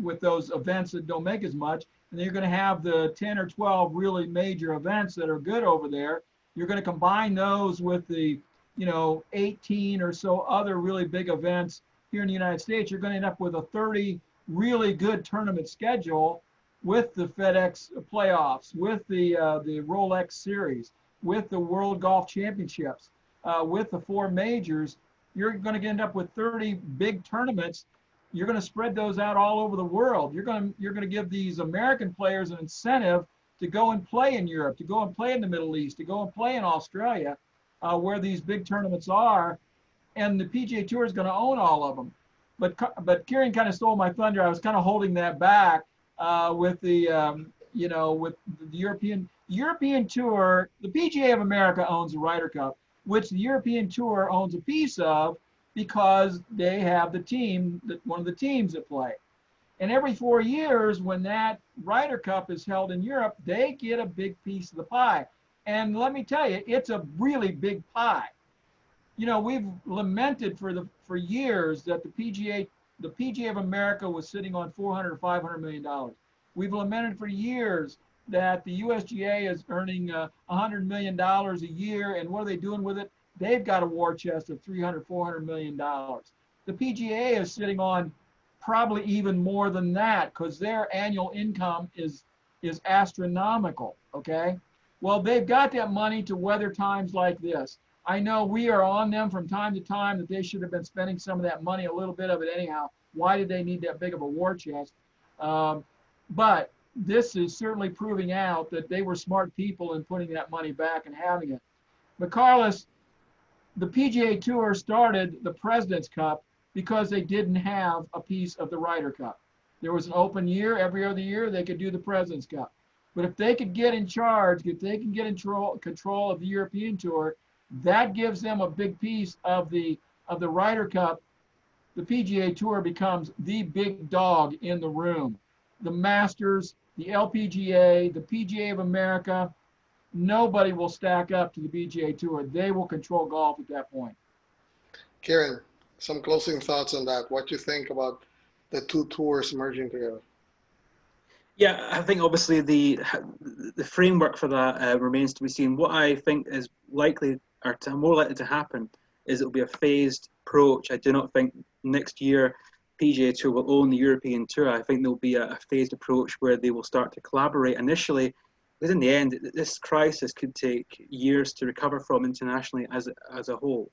Speaker 3: with those events that don't make as much. And then you're going to have the 10 or 12 really major events that are good over there. You're going to combine those with the, 18 or so other really big events here in the United States. You're going to end up with a 30 really good tournament schedule with the FedEx playoffs, with the Rolex Series, with the World Golf Championships, with the 4 majors. You're going to end up with 30 big tournaments. You're going to spread those out all over the world. You're going to give these American players an incentive to go and play in Europe, to go and play in the Middle East, to go and play in Australia, where these big tournaments are. And the PGA Tour is going to own all of them. But Kieran kind of stole my thunder. I was kind of holding that back with the with the European Tour. The PGA of America owns the Ryder Cup, which the European Tour owns a piece of, because they have one of the teams that play. And every 4 years, when that Ryder Cup is held in Europe, they get a big piece of the pie. And let me tell you, it's a really big pie. We've lamented for years that the PGA of America was sitting on $400 or $500 million. We've lamented for years that the USGA is earning $100 million a year, and what are they doing with it? They've got a war chest of $300, $400 million. The PGA is sitting on probably even more than that, because their annual income is astronomical. Okay, well, they've got that money to weather times like this. I know we are on them from time to time that they should have been spending some of that money, a little bit of it anyhow. Why did they need that big of a war chest? But this is certainly proving out that they were smart people in putting that money back and having it. But Carlos, the PGA Tour started the President's Cup because they didn't have a piece of the Ryder Cup. There was an open year. Every other year they could do the President's Cup. But if they could get in charge, if they can get in control of the European Tour, that gives them a big piece of the Ryder Cup. The PGA Tour becomes the big dog in the room. The Masters, the LPGA, the PGA of America, nobody will stack up to the PGA Tour. They will control golf at that point.
Speaker 1: Kieran, some closing thoughts on that. What do you think about the two tours merging together?
Speaker 2: Yeah, I think obviously the framework for that remains to be seen. What I think is likely, or more likely to happen, is it will be a phased approach. I do not think next year PGA Tour will own the European Tour. I think there will be a phased approach where they will start to collaborate initially Because in the end, this crisis could take years to recover from internationally as a whole.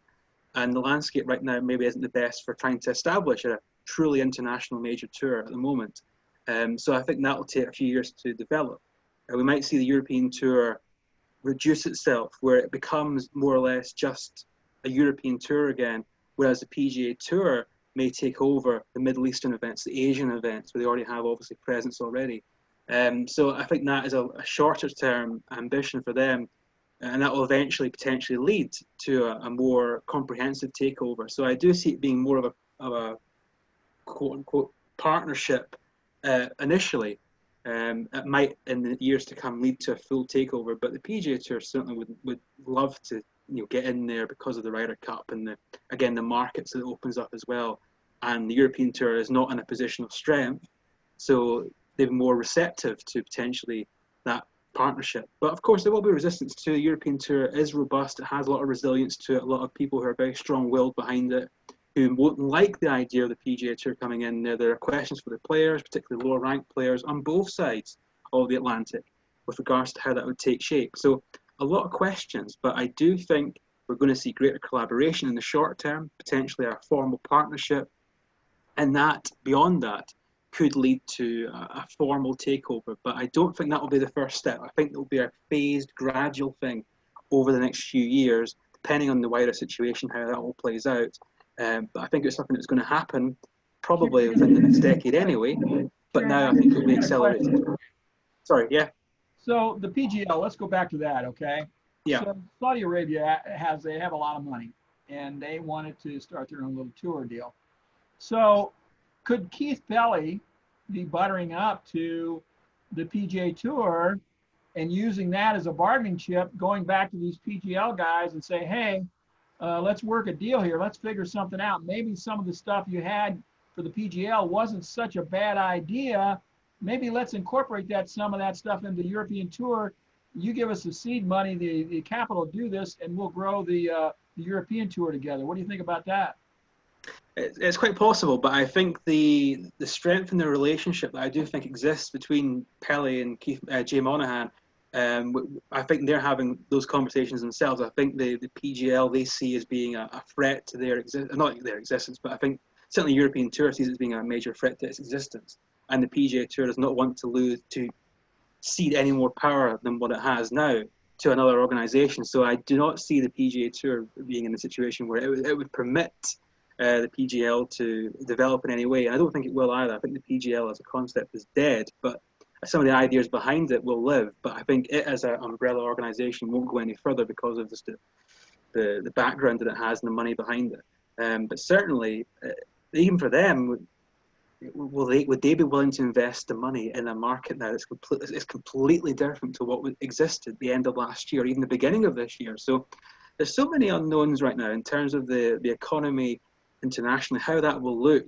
Speaker 2: And the landscape right now maybe isn't the best for trying to establish a truly international major tour at the moment. So I think that will take a few years to develop. We might see the European Tour reduce itself, where it becomes more or less just a European Tour again, whereas the PGA Tour may take over the Middle Eastern events, the Asian events, where they already have obviously presence already. So I think that is a shorter term ambition for them, and that will eventually potentially lead to a more comprehensive takeover. So I do see it being more of a quote unquote partnership initially. It might in the years to come lead to a full takeover, but the PGA Tour certainly would love to get in there because of the Ryder Cup and the markets that it opens up as well. And the European Tour is not in a position of strength, so they're more receptive to potentially that partnership. But of course, there will be resistance to the European Tour. It is robust. It has a lot of resilience to it. A lot of people who are very strong-willed behind it, who won't like the idea of the PGA Tour coming in there. There are questions for the players, particularly lower-ranked players, on both sides of the Atlantic with regards to how that would take shape. So a lot of questions, but I do think we're going to see greater collaboration in the short term, potentially a formal partnership, and that, beyond that, could lead to a formal takeover. But I don't think that will be the first step. I think it will be a phased, gradual thing over the next few years, depending on the wider situation, how that all plays out. But I think it's something that's going to happen probably within the next decade anyway. But now I think it will be accelerated. Sorry, yeah.
Speaker 3: So the PGL, let's go back to that, okay?
Speaker 2: Yeah.
Speaker 3: So Saudi Arabia they have a lot of money, and they wanted to start their own little tour deal. So could Keith Pelley be buttering up to the PGA Tour and using that as a bargaining chip, going back to these PGL guys and say, hey, let's work a deal here. Let's figure something out. Maybe some of the stuff you had for the PGL wasn't such a bad idea. Maybe let's incorporate some of that stuff into the European Tour. You give us the seed money, the capital to do this, and we'll grow the European Tour together. What do you think about that?
Speaker 2: It's quite possible, but I think the strength in the relationship that I do think exists between Pelley and Jay Monahan, I think they're having those conversations themselves. I think the PGL they see as being a threat to their not their existence, but I think certainly the European Tour sees it as being a major threat to its existence. And the PGA Tour does not want to cede any more power than what it has now to another organisation. So I do not see the PGA Tour being in a situation where it would permit the PGL to develop in any way. And I don't think it will either. I think the PGL as a concept is dead, but some of the ideas behind it will live. But I think it as an umbrella organisation won't go any further because of just the background that it has and the money behind it. But certainly, even for them, would they be willing to invest the money in a market now that's completely different to what existed at the end of last year, even the beginning of this year? So there's so many unknowns right now in terms of the economy internationally, how that will look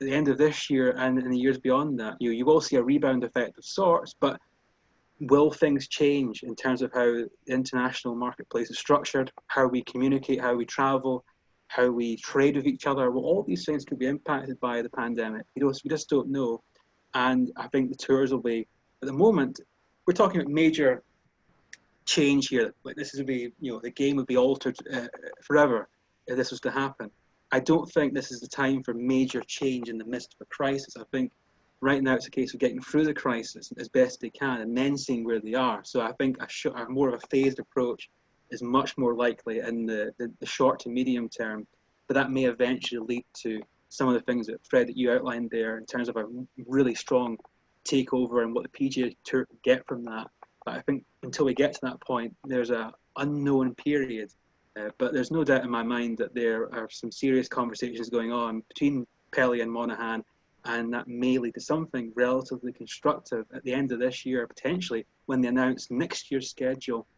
Speaker 2: at the end of this year and in the years beyond that. You will see a rebound effect of sorts, but will things change in terms of how the international marketplace is structured, how we communicate, how we travel, how we trade with each other? Well, all these things could be impacted by the pandemic. We just don't know. And I think the tours will be, at the moment, we're talking about major change here. Like this would be, the game would be altered forever if this was to happen. I don't think this is the time for major change in the midst of a crisis. I think right now it's a case of getting through the crisis as best they can and then seeing where they are. So I think a more of a phased approach is much more likely in the short to medium term, but that may eventually lead to some of the things that Fred, that you outlined there in terms of a really strong takeover and what the PGA Tour could get from that. But I think until we get to that point, there's an unknown period. But there's no doubt in my mind that there are some serious conversations going on between Pelley and Monahan, and that may lead to something relatively constructive at the end of this year, potentially, when they announce next year's schedule.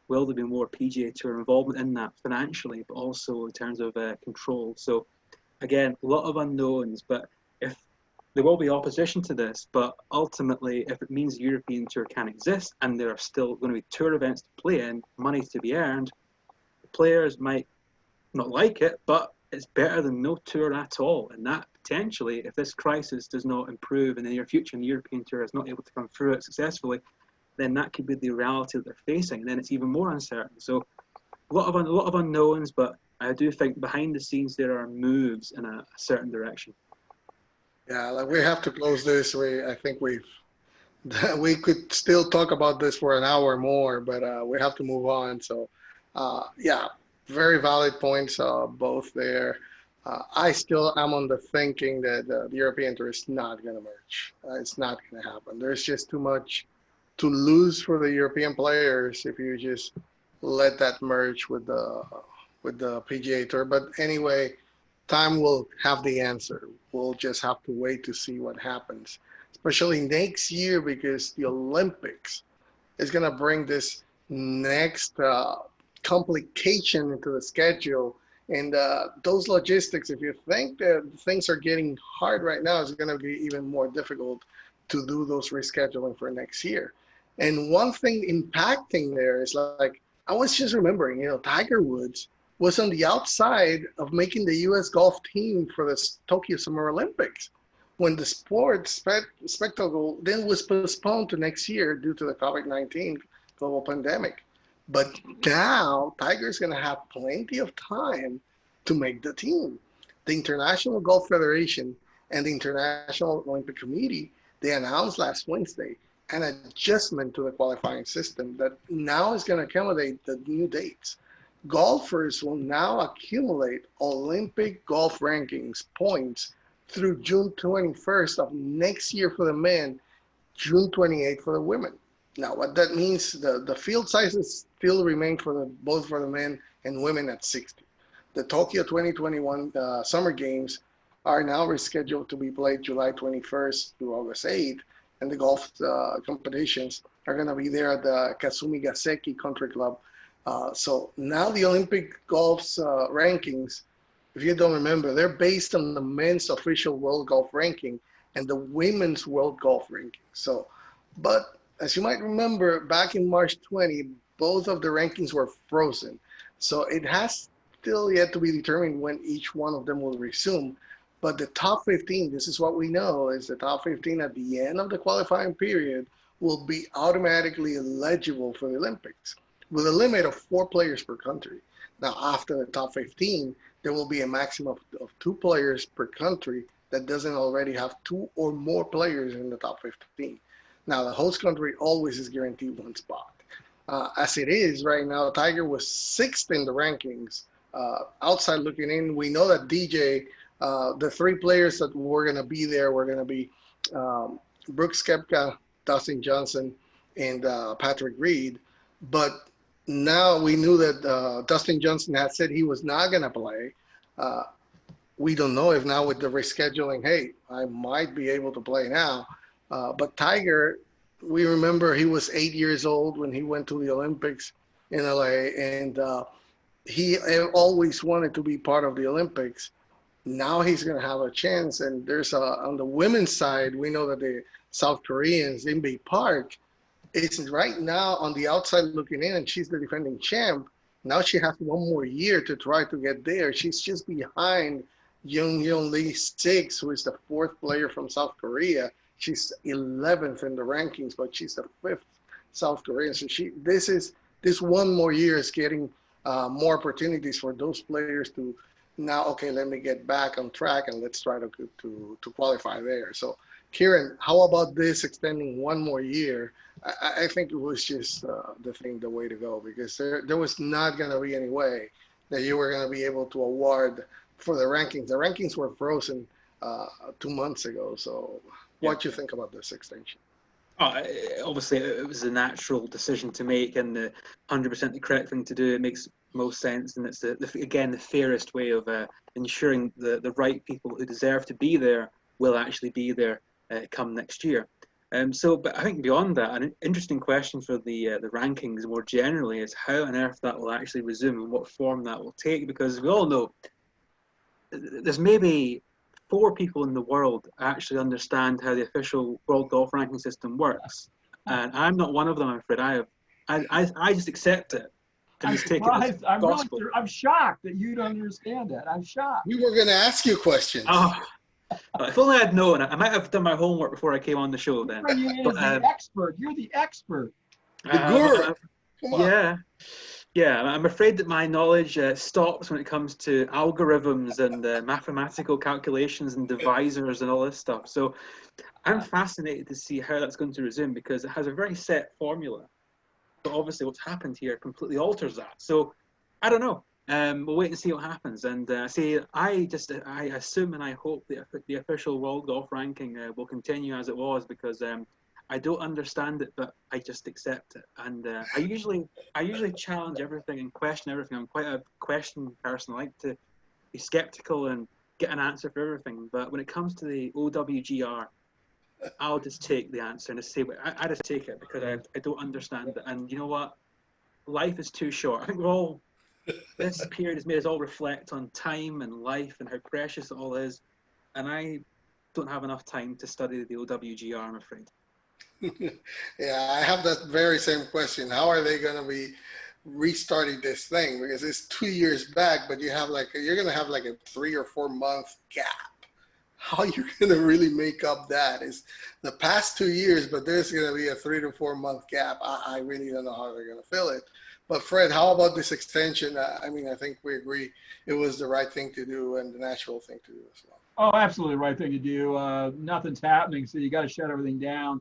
Speaker 2: Will there be more PGA Tour involvement in that financially, but also in terms of control? So, again, a lot of unknowns, but if there will be opposition to this, but ultimately, if it means the European Tour can exist and there are still going to be tour events to play in, money to be earned, the players might not like it, but it's better than no tour at all. And that potentially, if this crisis does not improve in the near future and the European Tour is not able to come through it successfully, then that could be the reality that they're facing, and then it's even more uncertain. So a lot of unknowns, but I do think behind the scenes there are moves in a certain direction.
Speaker 1: Yeah, like we have to close this. I think we could still talk about this for an hour more, but we have to move on. So, yeah, very valid points both there. I still am on the thinking that the European Tour is not going to merge. It's not going to happen. There's just too much to lose for the European players if you just let that merge with the PGA Tour. But anyway, time will have the answer. We'll just have to wait to see what happens, especially next year, because the Olympics is going to bring this next complication into the schedule. And those logistics, if you think that things are getting hard right now, it's going to be even more difficult to do those rescheduling for next year. And one thing impacting there is, like, I was just remembering, Tiger Woods was on the outside of making the U.S. golf team for the Tokyo Summer Olympics when the sports spectacle then was postponed to next year due to the COVID-19 global pandemic. But now Tiger's going to have plenty of time to make the team. The International Golf Federation and the International Olympic Committee, they announced last Wednesday an adjustment to the qualifying system that now is going to accommodate the new dates. Golfers will now accumulate Olympic golf rankings points through June 21st of next year for the men, June 28th for the women. Now, what that means, the field sizes still remain both for the men and women at 60. The Tokyo 2021 Summer Games are now rescheduled to be played July 21st through August 8th, and the golf competitions are going to be there at the Kasumi Gaseki Country Club. So now the Olympic golf's rankings, if you don't remember, they're based on the men's official world golf ranking and the women's world golf ranking. So, but as you might remember, back in March 20, both of the rankings were frozen. So it has still yet to be determined when each one of them will resume. But the top 15, this is what we know, is the top 15 at the end of the qualifying period will be automatically eligible for the Olympics with a limit of 4 players per country. Now, after the top 15, there will be a maximum of 2 players per country that doesn't already have 2 or more players in the top 15. Now, the host country always is guaranteed 1 spot. As it is right now, Tiger was 6th in the rankings. Outside looking in, we know that DJ, the 3 players that were going to be there were going to be Brooks Koepka, Dustin Johnson, and Patrick Reed. But now we knew that Dustin Johnson had said he was not going to play. We don't know if now with the rescheduling, hey, I might be able to play now. But Tiger, we remember he was 8 years old when he went to the Olympics in LA, and he always wanted to be part of the Olympics. Now he's going to have a chance. And there's on the women's side, we know that the South Koreans, Inbee Park, is right now on the outside looking in, and she's the defending champ. Now she has 1 more year to try to get there. She's just behind Young Lee 6, who is the 4th player from South Korea. She's 11th in the rankings, but she's the 5th South Korean. So this 1 more year is getting more opportunities for those players to now, okay, let me get back on track and let's try to qualify there. So, Kieran, how about this extending 1 more year? I think it was just the way to go, because there was not going to be any way that you were going to be able to award for the rankings. The rankings were frozen 2 months ago. So what do you think about this extension?
Speaker 2: Obviously, it was a natural decision to make, and the 100% the correct thing to do. It makes most sense, and it's again the fairest way of ensuring the right people who deserve to be there will actually be there come next year. But I think beyond that, an interesting question for the rankings more generally is how on earth that will actually resume and what form that will take, because we all know there's maybe 4 people in the world actually understand how the official world golf ranking system works, and I'm not one of them. I'm afraid I just accept it and just take it as gospel.
Speaker 3: I'm shocked that you don't understand that. I'm shocked.
Speaker 1: We were going to ask you questions.
Speaker 2: If only I'd known. I might have done my homework before I came on the show then.
Speaker 3: You're the expert. You're the expert.
Speaker 1: The guru. Come on.
Speaker 2: Yeah. Yeah, I'm afraid that my knowledge stops when it comes to algorithms and mathematical calculations and divisors and all this stuff. So I'm fascinated to see how that's going to resume, because it has a very set formula. But obviously what's happened here completely alters that. So I don't know. We'll wait and see what happens. And I assume and I hope the official world golf ranking will continue as it was, because I don't understand it, but I just accept it. And I usually challenge everything and question everything. I'm quite a question person. I like to be skeptical and get an answer for everything. But when it comes to the OWGR, I'll just take the answer and just say, I just take it, because I don't understand it. And you know what? Life is too short. I think this period has made us all reflect on time and life and how precious it all is. And I don't have enough time to study the OWGR, I'm afraid.
Speaker 1: Yeah, I have that very same question. How are they going to be restarting this thing? Because it's 2 years back, but you're going to have like a 3 or 4 month gap. How are you going to really make up that? Is the past 2 years, but there's going to be a 3 to 4 month gap. I really don't know how they're going to fill it. But Fred, how about this extension? I mean, I think we agree it was the right thing to do and the natural thing to do as well.
Speaker 3: Oh, absolutely right thing to do. Nothing's happening, so you got to shut everything down.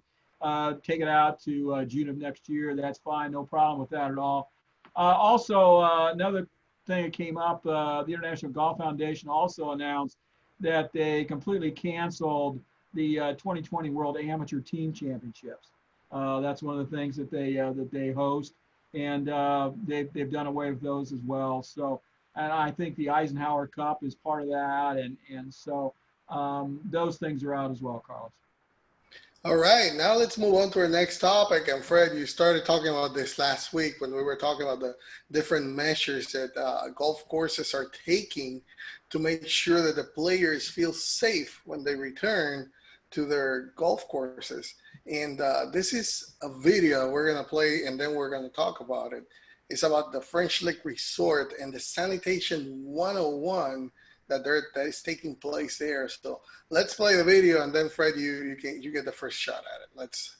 Speaker 3: Take it out to June of next year. That's fine. No problem with that at all. Also, another thing that came up, the International Golf Foundation also announced that they completely canceled the 2020 World Amateur Team Championships. That's one of the things that they host, and they've done away with those as well. So, and I think the Eisenhower Cup is part of that, and so those things are out as well, Carlos.
Speaker 1: All right, now let's move on to our next topic. And Fred, you started talking about this last week when we were talking about the different measures that golf courses are taking to make sure that the players feel safe when they return to their golf courses. And this is a video we're going to play, and then we're going to talk about it. It's about the French Lick Resort and the Sanitation 101 that is taking place there. So let's play the video, and then Fred, you get the first shot at it. Let's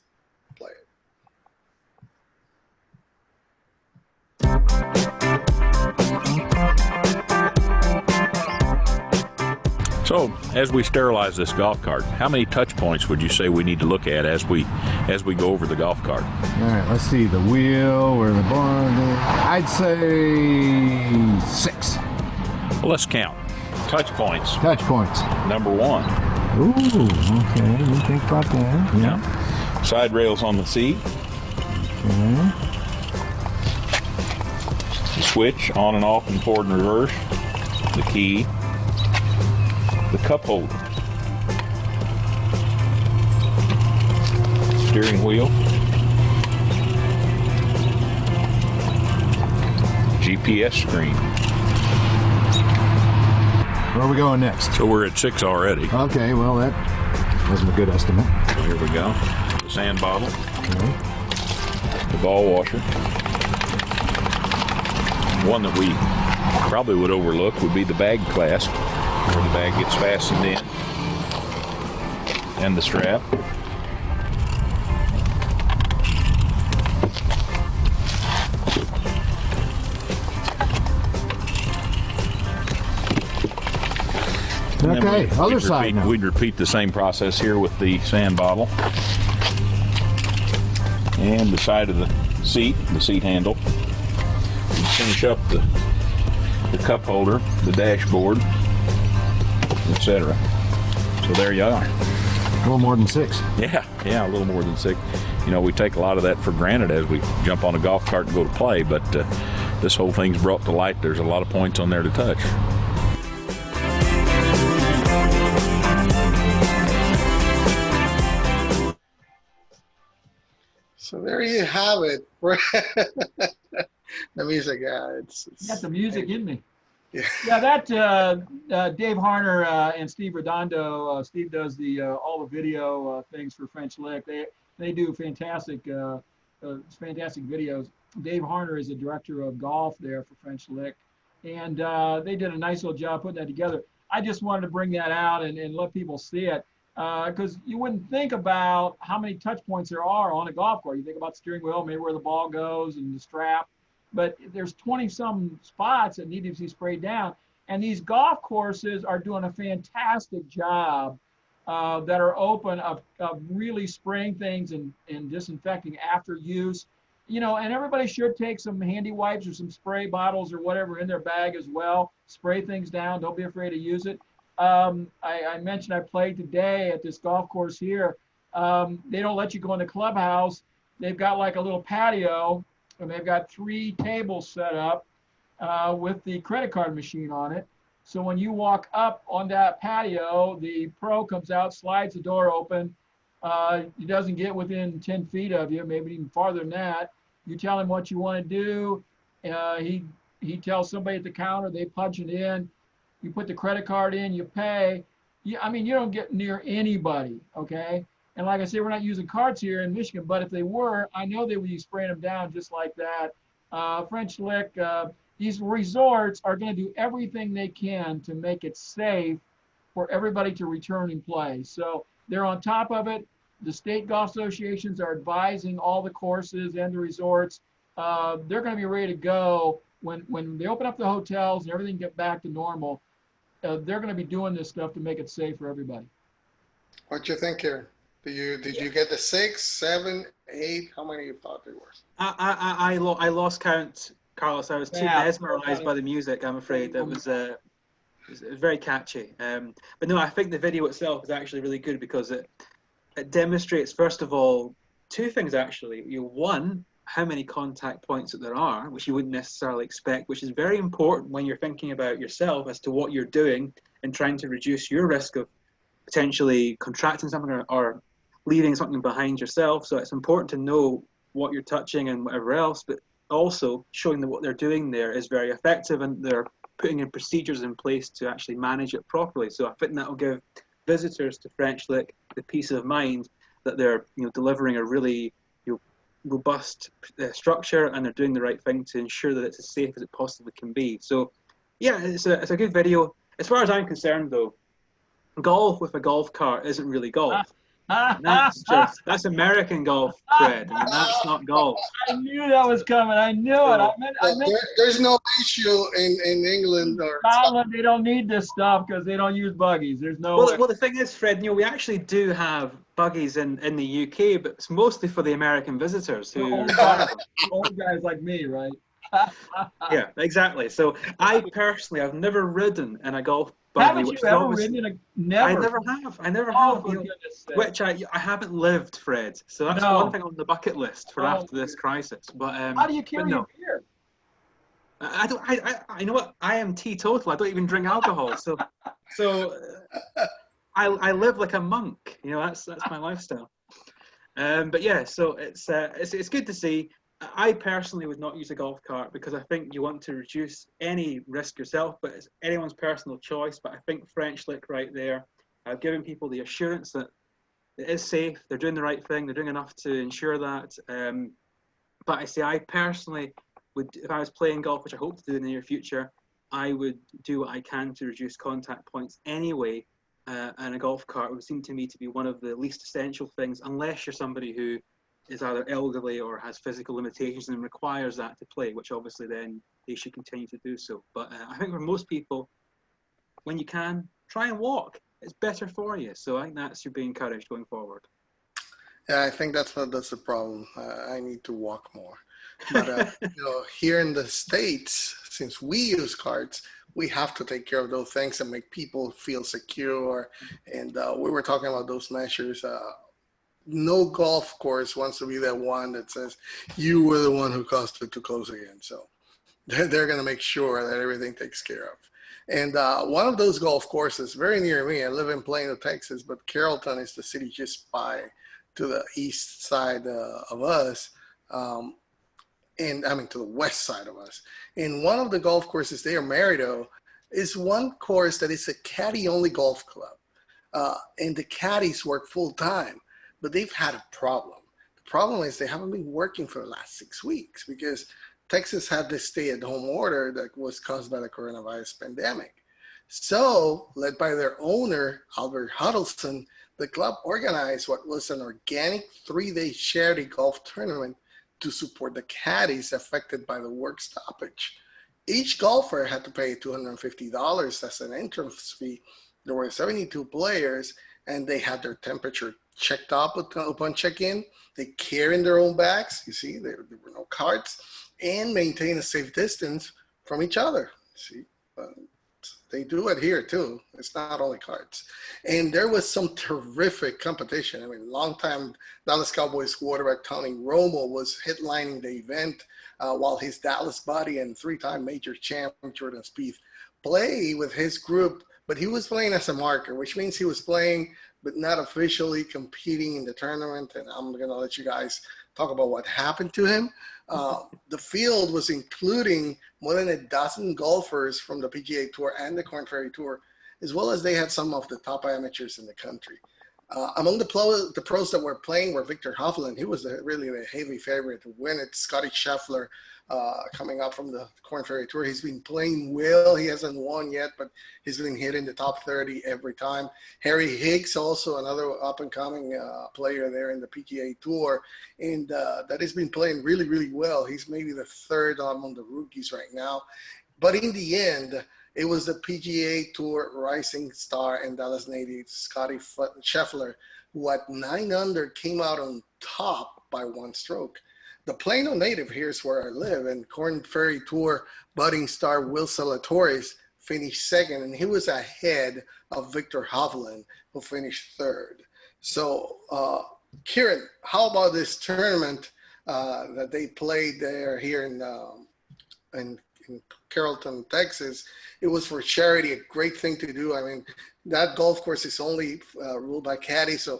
Speaker 1: play it.
Speaker 4: So, as we sterilize this golf cart, how many touch points would you say we need to look at as we go over the golf cart?
Speaker 5: All right, let's see, the wheel, where the barn is. I'd say 6.
Speaker 4: Well, let's count. Touch points.
Speaker 5: Touch points.
Speaker 4: Number 1.
Speaker 5: Ooh, okay, we think about that.
Speaker 4: Yeah. Side rails on the seat.
Speaker 5: Okay.
Speaker 4: The switch on and off and forward and reverse. The key. The cup holder. Steering wheel. GPS screen.
Speaker 5: Where are we going next?
Speaker 4: So we're at 6 already.
Speaker 5: Okay, well, that wasn't a good estimate.
Speaker 4: Here we go. The sand bottle.
Speaker 5: Okay.
Speaker 4: The ball washer. One that we probably would overlook would be the bag clasp, where the bag gets fastened in, and the strap.
Speaker 5: Okay, other side now.
Speaker 4: We'd repeat the same process here with the sand bottle and the side of the seat handle. We'd finish up the cup holder, the dashboard, etc. So there you are.
Speaker 5: A little more than 6.
Speaker 4: Yeah, a little more than 6. You know, we take a lot of that for granted as we jump on a golf cart and go to play, but this whole thing's brought to light. There's a lot of points on there to touch.
Speaker 1: So there you have it. The music, it's
Speaker 3: got the music in me.
Speaker 1: Yeah,
Speaker 3: that Dave Harner and Steve Redondo. Steve does all the video things for French Lick. They do fantastic videos. Dave Harner is the director of golf there for French Lick, and they did a nice little job putting that together. I just wanted to bring that out and let people see it. because you wouldn't think about how many touch points there are on a golf course. You think about the steering wheel, maybe where the ball goes and the strap, but there's 20 some spots that need to be sprayed down. And these golf courses are doing a fantastic job that are open of really spraying things and disinfecting after use. You know, and everybody should take some handy wipes or some spray bottles or whatever in their bag as well. Spray things down. Don't be afraid to use it. I mentioned I played today at this golf course here. They don't let you go in the clubhouse. They've got like a little patio, and they've got 3 tables set up with the credit card machine on it. So when you walk up on that patio, the pro comes out, slides the door open. He doesn't get within 10 feet of you, maybe even farther than that. You tell him what you want to do. He tells somebody at the counter, they punch it in. You put the credit card in, you pay. I mean, you don't get near anybody, okay? And like I said, we're not using cards here in Michigan, but if they were, I know they would be spraying them down just like that. French Lick, these resorts are going to do everything they can to make it safe for everybody to return and play. So they're on top of it. The state golf associations are advising all the courses and the resorts. They're going to be ready to go when they open up the hotels and everything get back to normal. They're going to be doing this stuff to make it safe for everybody.
Speaker 1: What you think, Kieran? Did you get the 6, 7, 8? How many you thought there were?
Speaker 2: I lost count, Carlos. I was too mesmerized by the music, I'm afraid. It was very catchy. But no, I think the video itself is actually really good because it demonstrates, first of all, 2 things actually. One, how many contact points that there are, which you wouldn't necessarily expect, which is very important when you're thinking about yourself as to what you're doing and trying to reduce your risk of potentially contracting something or leaving something behind yourself. So it's important to know what you're touching and whatever else, but also showing that what they're doing there is very effective and they're putting in procedures in place to actually manage it properly. So I think that will give visitors to French Lick the peace of mind that they're delivering a really robust structure and they're doing the right thing to ensure that it's as safe as it possibly can be. So yeah, it's a good video. As far as I'm concerned though, golf with a golf cart isn't really golf. That's American golf, Fred. I mean, that's not golf.
Speaker 3: I knew that was coming. I knew it. I meant
Speaker 1: there's no issue in England or
Speaker 3: Scotland. They don't need this stuff because they don't use buggies. There's no.
Speaker 2: Well, the thing is, Fred, we actually do have buggies in the UK, but it's mostly for the American visitors who
Speaker 3: old guys like me, right?
Speaker 2: Yeah, exactly. So I personally, I've never ridden in a golf buggy.
Speaker 3: Haven't you ever ridden in a? Never.
Speaker 2: I never have.
Speaker 3: For goodness sake.
Speaker 2: Which I haven't lived, Fred. So that's one thing on the bucket list for after this crisis. But
Speaker 3: how do you carry your beer?
Speaker 2: I know what, I am teetotal. I don't even drink alcohol. So I live like a monk. That's my lifestyle. But yeah, so it's good to see. I personally would not use a golf cart because I think you want to reduce any risk yourself, but it's anyone's personal choice. But I think French Lick right there, giving people the assurance that it is safe, they're doing the right thing, they're doing enough to ensure that. But I personally would, if I was playing golf, which I hope to do in the near future, I would do what I can to reduce contact points anyway. And a golf cart would seem to me to be one of the least essential things, unless you're somebody who is either elderly or has physical limitations and requires that to play, which obviously then they should continue to do so. But I think for most people, when you can, try and walk. It's better for you. So I think that should be encouraged going forward.
Speaker 1: Yeah, I think that's the problem. I need to walk more. But here in the States, since we use carts, we have to take care of those things and make people feel secure. And we were talking about those measures. No golf course wants to be that one that says you were the one who caused it to close again. So they're going to make sure that everything takes care of. And one of those golf courses very near me, I live in Plano, Texas, but Carrollton is the city just by to the east side of us. And I mean to the west side of us. And one of the golf courses there, Merrido, is one course that is a caddy-only golf club. And the caddies work full-time. But they've had a problem. The problem is they haven't been working for the last 6 weeks because Texas had this stay-at-home order that was caused by the coronavirus pandemic. So, led by their owner, Albert Huddleston, the club organized what was an organic 3-day charity golf tournament to support the caddies affected by the work stoppage. Each golfer had to pay $250 as an entrance fee. There were 72 players, and they had their temperature checked up upon check-in. They carried their own bags. You see, there were no carts, and maintain a safe distance from each other. See, they do it here too. It's not only carts. And there was some terrific competition. I mean, longtime Dallas Cowboys quarterback Tony Romo was headlining the event, while his Dallas buddy and 3-time major champ Jordan Spieth played with his group, but he was playing as a marker, which means he was playing but not officially competing in the tournament. And I'm going to let you guys talk about what happened to him. The field was including more than a dozen golfers from the PGA Tour and the Korn Ferry Tour, as well as they had some of the top amateurs in the country. Among the pros that were playing were Victor Hovland. He was really the heavy favorite to win it. Scotty Scheffler, coming up from the Korn Ferry Tour. He's been playing well. He hasn't won yet, but he's been hitting the top 30 every time. Harry Higgs, also another up-and-coming player there in the PGA Tour, and that has been playing really, really well. He's maybe the third among the rookies right now. But in the end, it was the PGA Tour rising star and Dallas native Scotty Scheffler, who at 9 under came out on top by 1 stroke. The Plano native, here's where I live, and Korn Ferry Tour budding star Will Zalatoris finished second, and he was ahead of Victor Hovland, who finished third. So, Kieran, how about this tournament that they played there here in Carrollton, Texas? It was for charity, a great thing to do. I mean, that golf course is only ruled by caddies, so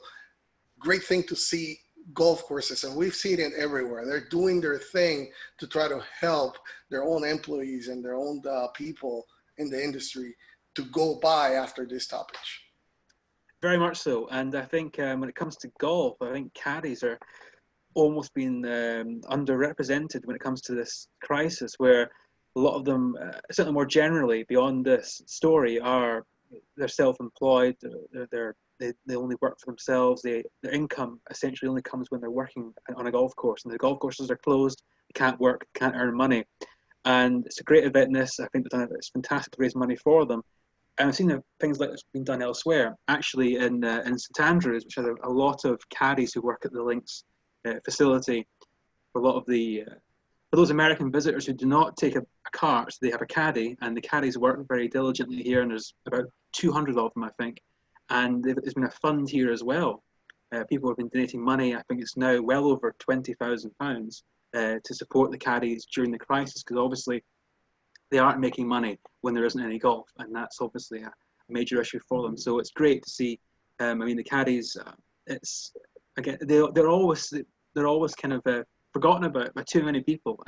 Speaker 1: great thing to see golf courses, and we've seen it everywhere. They're doing their thing to try to help their own employees and their own people in the industry to go by after this stoppage.
Speaker 2: Very much so. And I think when it comes to golf, I think caddies are almost being underrepresented when it comes to this crisis, where a lot of them, certainly more generally beyond this story, they're self-employed, they only work for themselves. Their income essentially only comes when they're working on a golf course, and the golf courses are closed. They can't work, can't earn money. And it's a great event. I think it's fantastic to raise money for them. And I've seen things like this being done elsewhere. Actually, in St Andrews, which has a lot of caddies who work at the links facility, for a lot of for those American visitors who do not take a cart, they have a caddy, and the caddies work very diligently here, and there's about 200 of them, I think. And there's been a fund here as well. People have been donating money. I think it's now well over £20,000 to support the caddies during the crisis, because obviously they aren't making money when there isn't any golf, and that's obviously a major issue for them. So it's great to see. I mean, the caddies, they're always kind of forgotten about by too many people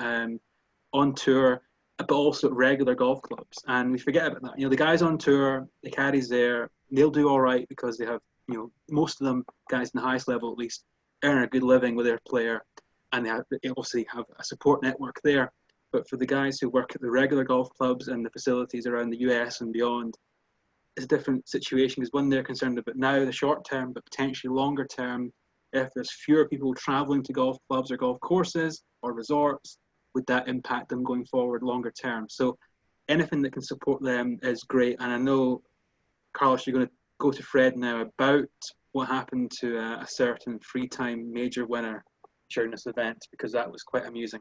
Speaker 2: on tour, but also at regular golf clubs, and we forget about that. The guys on tour, the caddies there, they'll do all right because they have, most of them, guys in the highest level at least, earn a good living with their player, and they obviously have a support network there. But for the guys who work at the regular golf clubs and the facilities around the US and beyond, it's a different situation, because when they're concerned about now the short term, but potentially longer term, if there's fewer people traveling to golf clubs or golf courses or resorts, would that impact them going forward longer term? So anything that can support them is great. And I know, Carlos, you're going to go to Fred now about what happened to a certain 3-time major winner during this event, because that was quite amusing.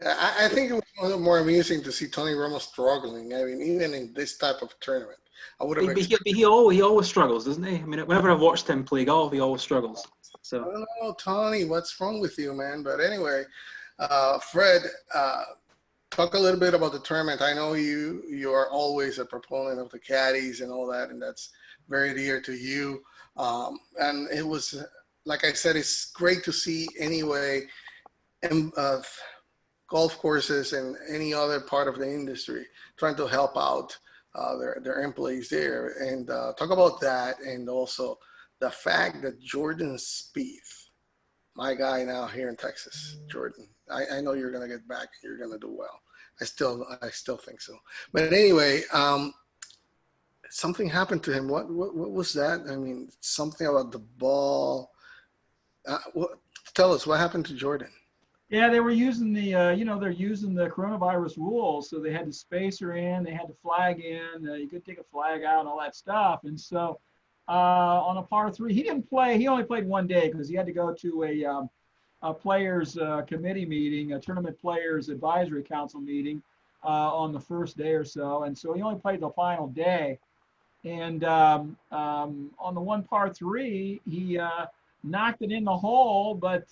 Speaker 1: I think it was a little more amusing to see Tony Romo struggling. I mean, even in this type of tournament, I would have expected.
Speaker 2: He always struggles, doesn't he? I mean, whenever I've watched him play golf, he always struggles. So
Speaker 1: I don't know, Tony, what's wrong with you, man? But anyway, Fred, talk a little bit about the tournament. I know you are always a proponent of the caddies and all that, and that's very dear to you. And it was, like I said, it's great to see anyway, golf courses and any other part of the industry trying to help out their employees there, and talk about that, and also the fact that Jordan Spieth, my guy now here in Texas, Jordan, I know you're going to get back. You're going to do well. I still think so. But anyway, something happened to him. What was that? I mean, something about the ball. Tell us what happened to Jordan.
Speaker 3: Yeah, they were using the, they're using the coronavirus rules. So they had the spacer in, they had the flag in, you could take a flag out and all that stuff. And so on a par 3, he didn't play. He only played one day because he had to go to a players committee meeting, a tournament players advisory council meeting on the first day or so. And so he only played the final day. And on the one par 3, he knocked it in the hole, but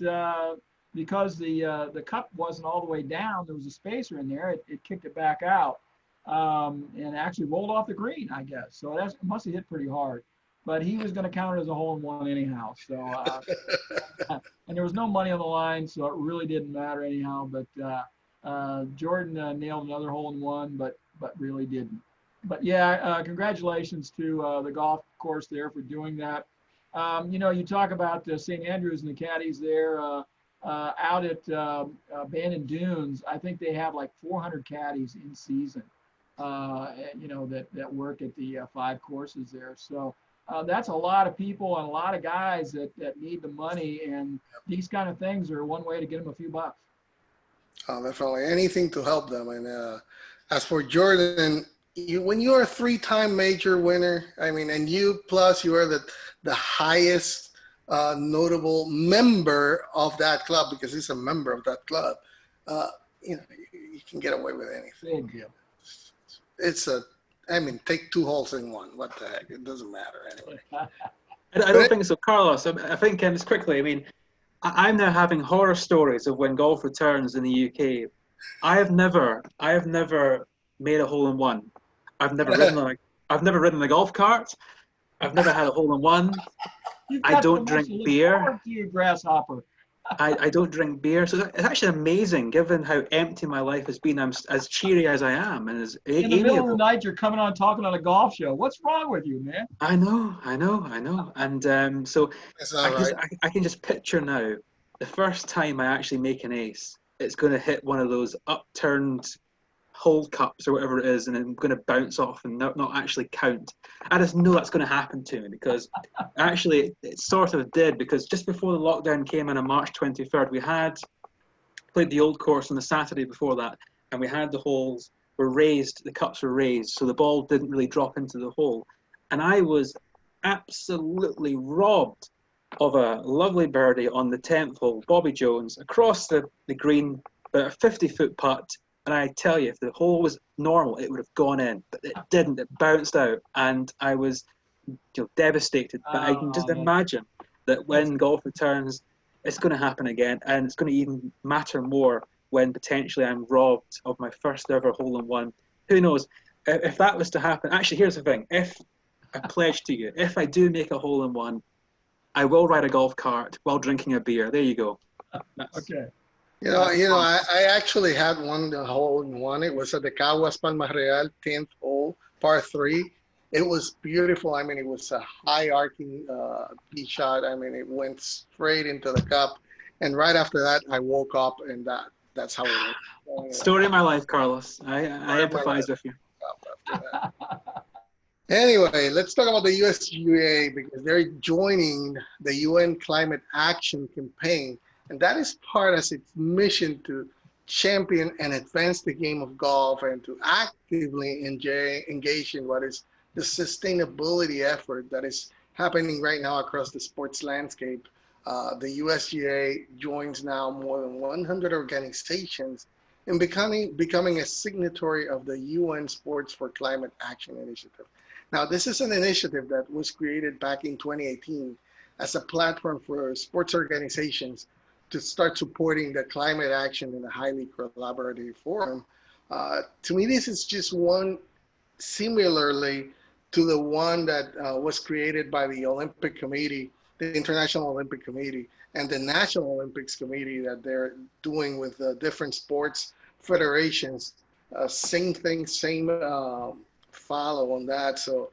Speaker 3: because the cup wasn't all the way down, there was a spacer in there. It kicked it back out and actually rolled off the green, I guess. So it must have hit pretty hard. But he was going to count it as a hole-in-one anyhow. So and there was no money on the line, so it really didn't matter anyhow. But Jordan nailed another hole-in-one, but really didn't. But yeah, congratulations to the golf course there for doing that. You talk about St. Andrews and the caddies there. Out at Bandon Dunes, I think they have like 400 caddies in season, that work at the 5 courses there. So that's a lot of people and a lot of guys that need the money, and these kind of things are one way to get them a few bucks.
Speaker 1: Definitely anything to help them. And as for Jordan, when you're a 3-time major winner, I mean, and you are the highest notable member of that club, because he's a member of that club, you can get away with anything. Take 2 holes in one. What the heck? It doesn't matter anyway.
Speaker 2: I don't think so, Carlos. I think, just quickly, I mean, I'm now having horror stories of when golf returns in the UK. I have never made a hole in one. I've never ridden a golf cart. I've never had a hole in one. I don't drink beer.
Speaker 3: You grasshopper.
Speaker 2: I don't drink beer. So it's actually amazing, given how empty my life has been. I'm as cheery as I am, and as
Speaker 3: in the middle of the night, you're coming on talking on a golf show. What's wrong with you, man?
Speaker 2: I know. And so I can just picture now the first time I actually make an ace. It's going to hit one of those upturned hole cups or whatever it is, and I'm going to bounce off and not actually count. I just know that's going to happen to me, because actually it sort of did, because just before the lockdown came in on March 23rd, we had played the old course on the Saturday before that, and we had the holes were raised, the cups were raised, so the ball didn't really drop into the hole. And I was absolutely robbed of a lovely birdie on the 10th hole, Bobby Jones, across the green, about a 50-foot putt. And I tell you, if the hole was normal, it would have gone in, but it didn't. It bounced out, and I was devastated. But I can just imagine that when golf returns, it's going to happen again, and it's going to even matter more when potentially I'm robbed of my first ever hole-in-one. Who knows? If that was to happen, actually, here's the thing. If I pledge to you, if I do make a hole-in-one, I will ride a golf cart while drinking a beer. There you go.
Speaker 3: Okay.
Speaker 1: I actually had one hole-in-one. It was at the Caguas Palmas Real 10th hole, par 3. It was beautiful. I mean, it was a high arcing tee shot. I mean, it went straight into the cup. And right after that, I woke up, and that's how it went.
Speaker 2: Story of my life, Carlos. I empathize with you.
Speaker 1: Anyway, let's talk about the USGA, because they're joining the UN Climate Action Campaign. And that is part of its mission to champion and advance the game of golf, and to actively engage in what is the sustainability effort that is happening right now across the sports landscape. The USGA joins now more than 100 organizations in becoming a signatory of the UN Sports for Climate Action Initiative. Now, this is an initiative that was created back in 2018 as a platform for sports organizations to start supporting the climate action in a highly collaborative forum. To me, this is just one similarly to the one that was created by the Olympic Committee, the International Olympic Committee, and the National Olympics Committee that they're doing with different sports federations. Same thing, same follow on that. So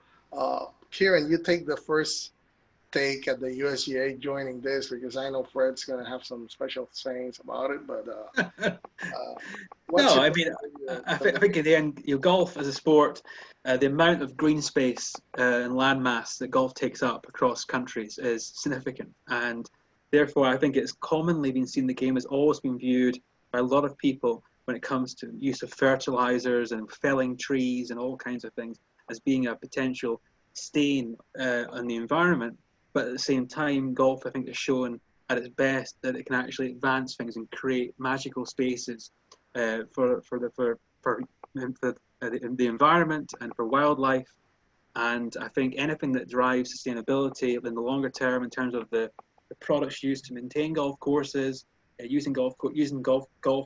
Speaker 1: Kieran, you take the first take at the USGA joining this, because I know Fred's going to have some special sayings about it. But
Speaker 2: no, I mean, I think in the end, golf as a sport, the amount of green space and landmass that golf takes up across countries is significant, and therefore I think it's commonly been seen, the game has always been viewed by a lot of people when it comes to use of fertilizers and felling trees and all kinds of things as being a potential stain on the environment. But at the same time, golf, I think, has shown at its best that it can actually advance things and create magical spaces for the environment and for wildlife. And I think anything that drives sustainability in the longer term, in terms of the products used to maintain golf courses, using golf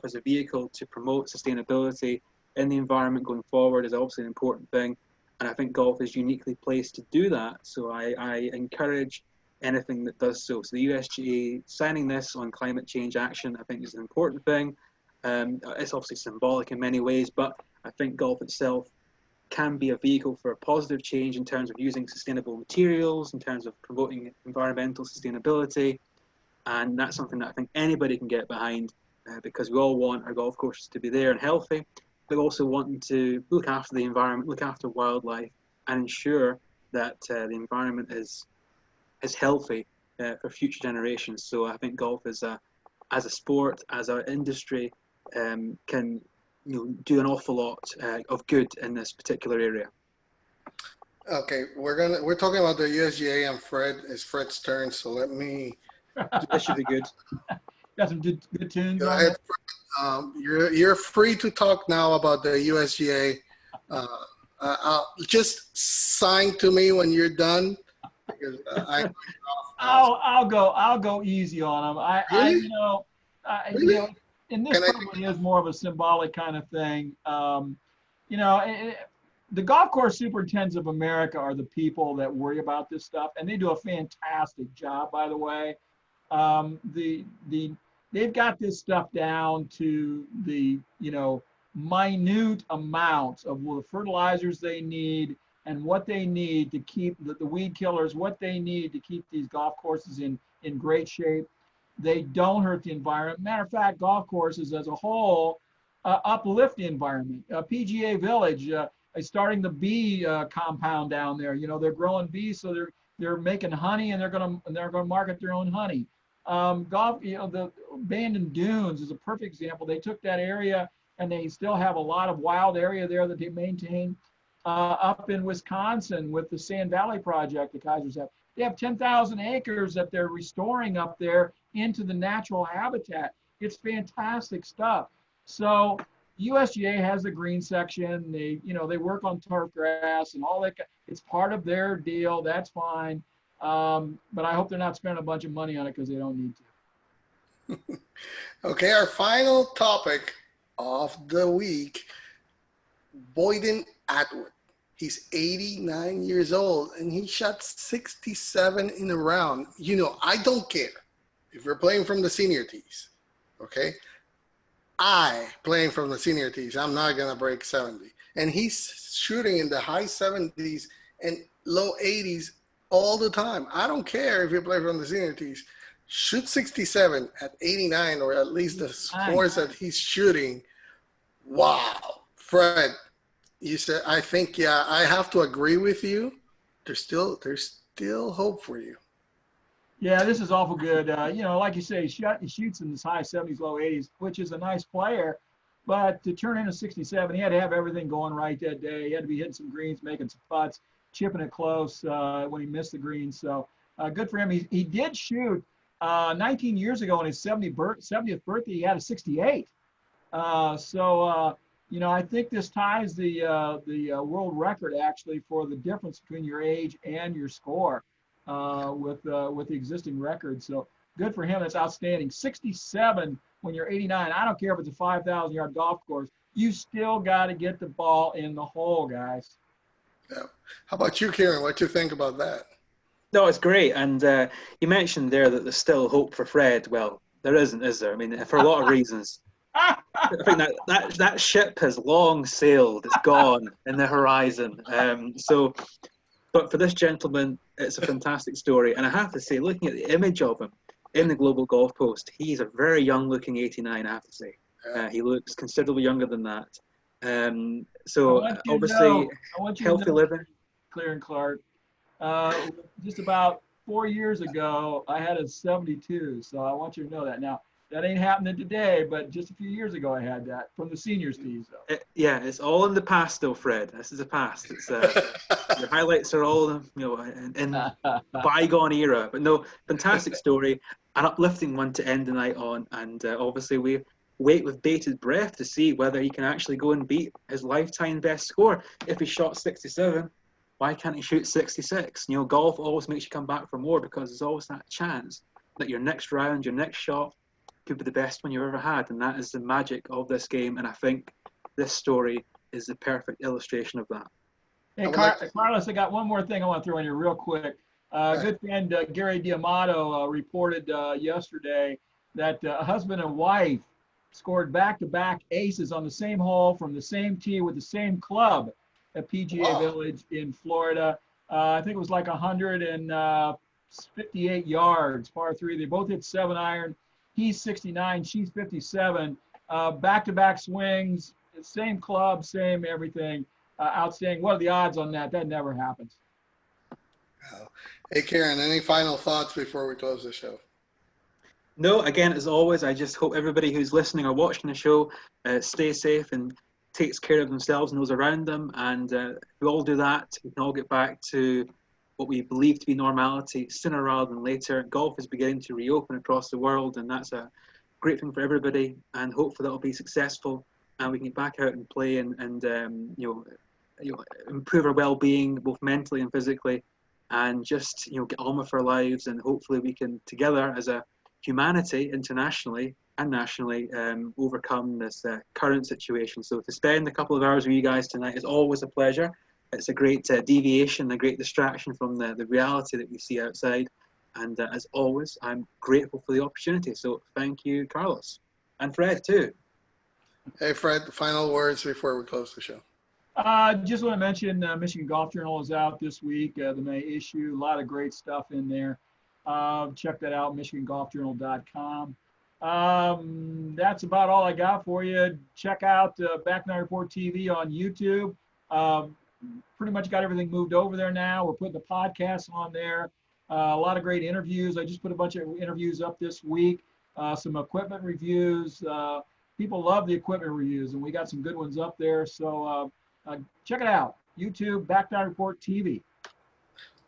Speaker 2: as a vehicle to promote sustainability in the environment going forward, is obviously an important thing. And I think golf is uniquely placed to do that. So I encourage anything that does so. So the USGA signing this on climate change action, I think, is an important thing. It's obviously symbolic in many ways, but I think golf itself can be a vehicle for a positive change in terms of using sustainable materials, in terms of promoting environmental sustainability. And that's something that I think anybody can get behind, because we all want our golf courses to be there and healthy, but also wanting to look after the environment, look after wildlife, and ensure that the environment is healthy for future generations. So I think golf as a sport, as an industry, can do an awful lot of good in this particular area.
Speaker 1: Okay, we're talking about the USGA, and it's Fred's turn. So let me.
Speaker 2: That should be good.
Speaker 3: Got some good tunes.
Speaker 1: Go ahead, Fred. You're free to talk now about the USGA. Just sign to me when you're done, because
Speaker 3: I'll go easy on them.
Speaker 1: Really?
Speaker 3: And this probably is more of a symbolic kind of thing. The Golf Course Superintendents of America are the people that worry about this stuff, and they do a fantastic job, by the way. They've got this stuff down to the minute amounts of the fertilizers they need and what they need to keep the weed killers, what they need to keep these golf courses in great shape. They don't hurt the environment. Matter of fact, golf courses as a whole uplift the environment. PGA Village is starting the bee compound down there. They're growing bees, so they're making honey, and they're gonna market their own honey. Golf, the abandoned dunes is a perfect example. They took that area, and they still have a lot of wild area there that they maintain. Up in Wisconsin with the Sand Valley project, the Kaisers have. They have 10,000 acres that they're restoring up there into the natural habitat. It's fantastic stuff. So USGA has the green section. They work on turf grass and all that. It's part of their deal. That's fine. But I hope they're not spending a bunch of money on it, because they don't need to.
Speaker 1: Okay, our final topic of the week, Boyden Atwood. He's 89 years old, and he shot 67 in a round. I don't care if you're playing from the senior tees, okay? Playing from the senior tees, I'm not going to break 70. And he's shooting in the high 70s and low 80s all the time. I don't care if you play from the senior tees. Shoot 67 at 89, or at least the scores that he's shooting. Wow. Fred, you said, I think, I have to agree with you. There's still hope for you.
Speaker 3: Yeah, this is awful good. Like you say, he shoots in the high 70s, low 80s, which is a nice player. But to turn into 67, he had to have everything going right that day. He had to be hitting some greens, making some putts, chipping it close when he missed the greens. So good for him. He did shoot 19 years ago on his 70th birthday. He had a 68. I think this ties the world record, actually, for the difference between your age and your score with the existing record. So good for him. That's outstanding. 67 when you're 89. I don't care if it's a 5,000-yard golf course. You still got to get the ball in the hole, guys.
Speaker 1: Yeah. How about you, Kieran? What do you think about that?
Speaker 2: No, it's great. And you mentioned there that there's still hope for Fred. Well, there isn't, is there? I mean, for a lot of reasons. I think that ship has long sailed. It's gone in the horizon. But But for this gentleman, it's a fantastic story. And I have to say, looking at the image of him in the Global Golf Post, he's a very young-looking 89, I have to say. He looks considerably younger than that. So obviously, healthy living.
Speaker 3: Kieran Clark. Just about 4 years ago, I had a 72, so I want you to know that. Now, that ain't happening today, but just a few years ago, I had that from the seniors tees, though.
Speaker 2: Yeah, it's all in the past, though, Fred. This is the past. It's your highlights are all, in bygone era. But no, fantastic story, an uplifting one to end the night on, and obviously we wait with bated breath to see whether he can actually go and beat his lifetime best score. If he shot 67, why can't he shoot 66? Golf always makes you come back for more, because there's always that chance that your next round, your next shot could be the best one you've ever had. And that is the magic of this game. And I think this story is the perfect illustration of that.
Speaker 3: Hey, Carlos, I got one more thing I want to throw in here real quick. Good friend Gary Diamato reported yesterday that a husband and wife scored back-to-back aces on the same hole from the same tee with the same club at PGA Village in Florida. I think it was like 158 yards, par 3. They both hit 7-iron. He's 69, she's 57. Back-to-back swings, same club, same everything. Outstanding. What are the odds on that? That never happens.
Speaker 1: Hey, Kieran, any final thoughts before we close the show?
Speaker 2: No, again, as always, I just hope everybody who's listening or watching the show stays safe and takes care of themselves and those around them. And we all do that. We can all get back to what we believe to be normality sooner rather than later. Golf is beginning to reopen across the world, and that's a great thing for everybody. And hopefully that'll be successful, and we can get back out and play and improve our well-being, both mentally and physically, and just get on with our lives. And hopefully we can together as a humanity, internationally and nationally, overcome this current situation. So to spend a couple of hours with you guys tonight is always a pleasure. It's a great deviation, a great distraction from the reality that we see outside. And as always, I'm grateful for the opportunity. So thank you, Carlos. And Fred, too.
Speaker 1: Hey, Fred, final words before we close the show.
Speaker 3: Just want to mention Michigan Golf Journal is out this week, the May issue. A lot of great stuff in there. Check that out, michigangolfjournal.com. That's about all I got for you. Check out Back Nine Report TV on YouTube. Pretty much got everything moved over there now. We're putting the podcasts on there. A lot of great interviews. I just put a bunch of interviews up this week. Some equipment reviews. People love the equipment reviews, and we got some good ones up there. So check it out. YouTube, Back Nine Report TV.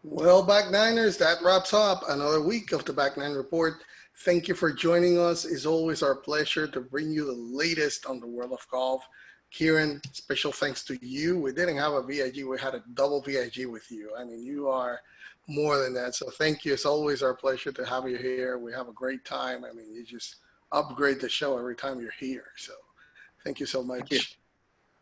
Speaker 1: Well, Back Niners, that wraps up another week of the Back Nine Report. Thank you for joining us. It's always our pleasure to bring you the latest on the world of golf. Kieran, special thanks to you. We didn't have a VIG. We had a double VIG with you. I mean, you are more than that. So thank you. It's always our pleasure to have you here. We have a great time. I mean, you just upgrade the show every time you're here. So thank you so much.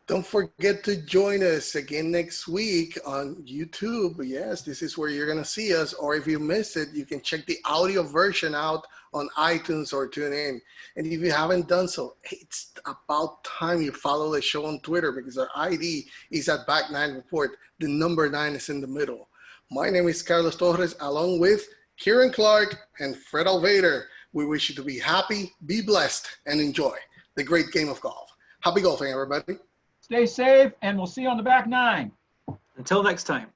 Speaker 1: Don't forget to join us again next week on YouTube. Yes, this is where you're going to see us. Or if you missed it, you can check the audio version out on iTunes or TuneIn. And if you haven't done so, it's about time you follow the show on Twitter, because our ID is at Back Nine Report. The number 9 is in the middle. My name is Carlos Torres, along with Kieran Clark and Fred Altvater. We wish you to be happy, be blessed, and enjoy the great game of golf. Happy golfing, everybody.
Speaker 3: Stay safe, and we'll see you on the Back Nine.
Speaker 2: Until next time.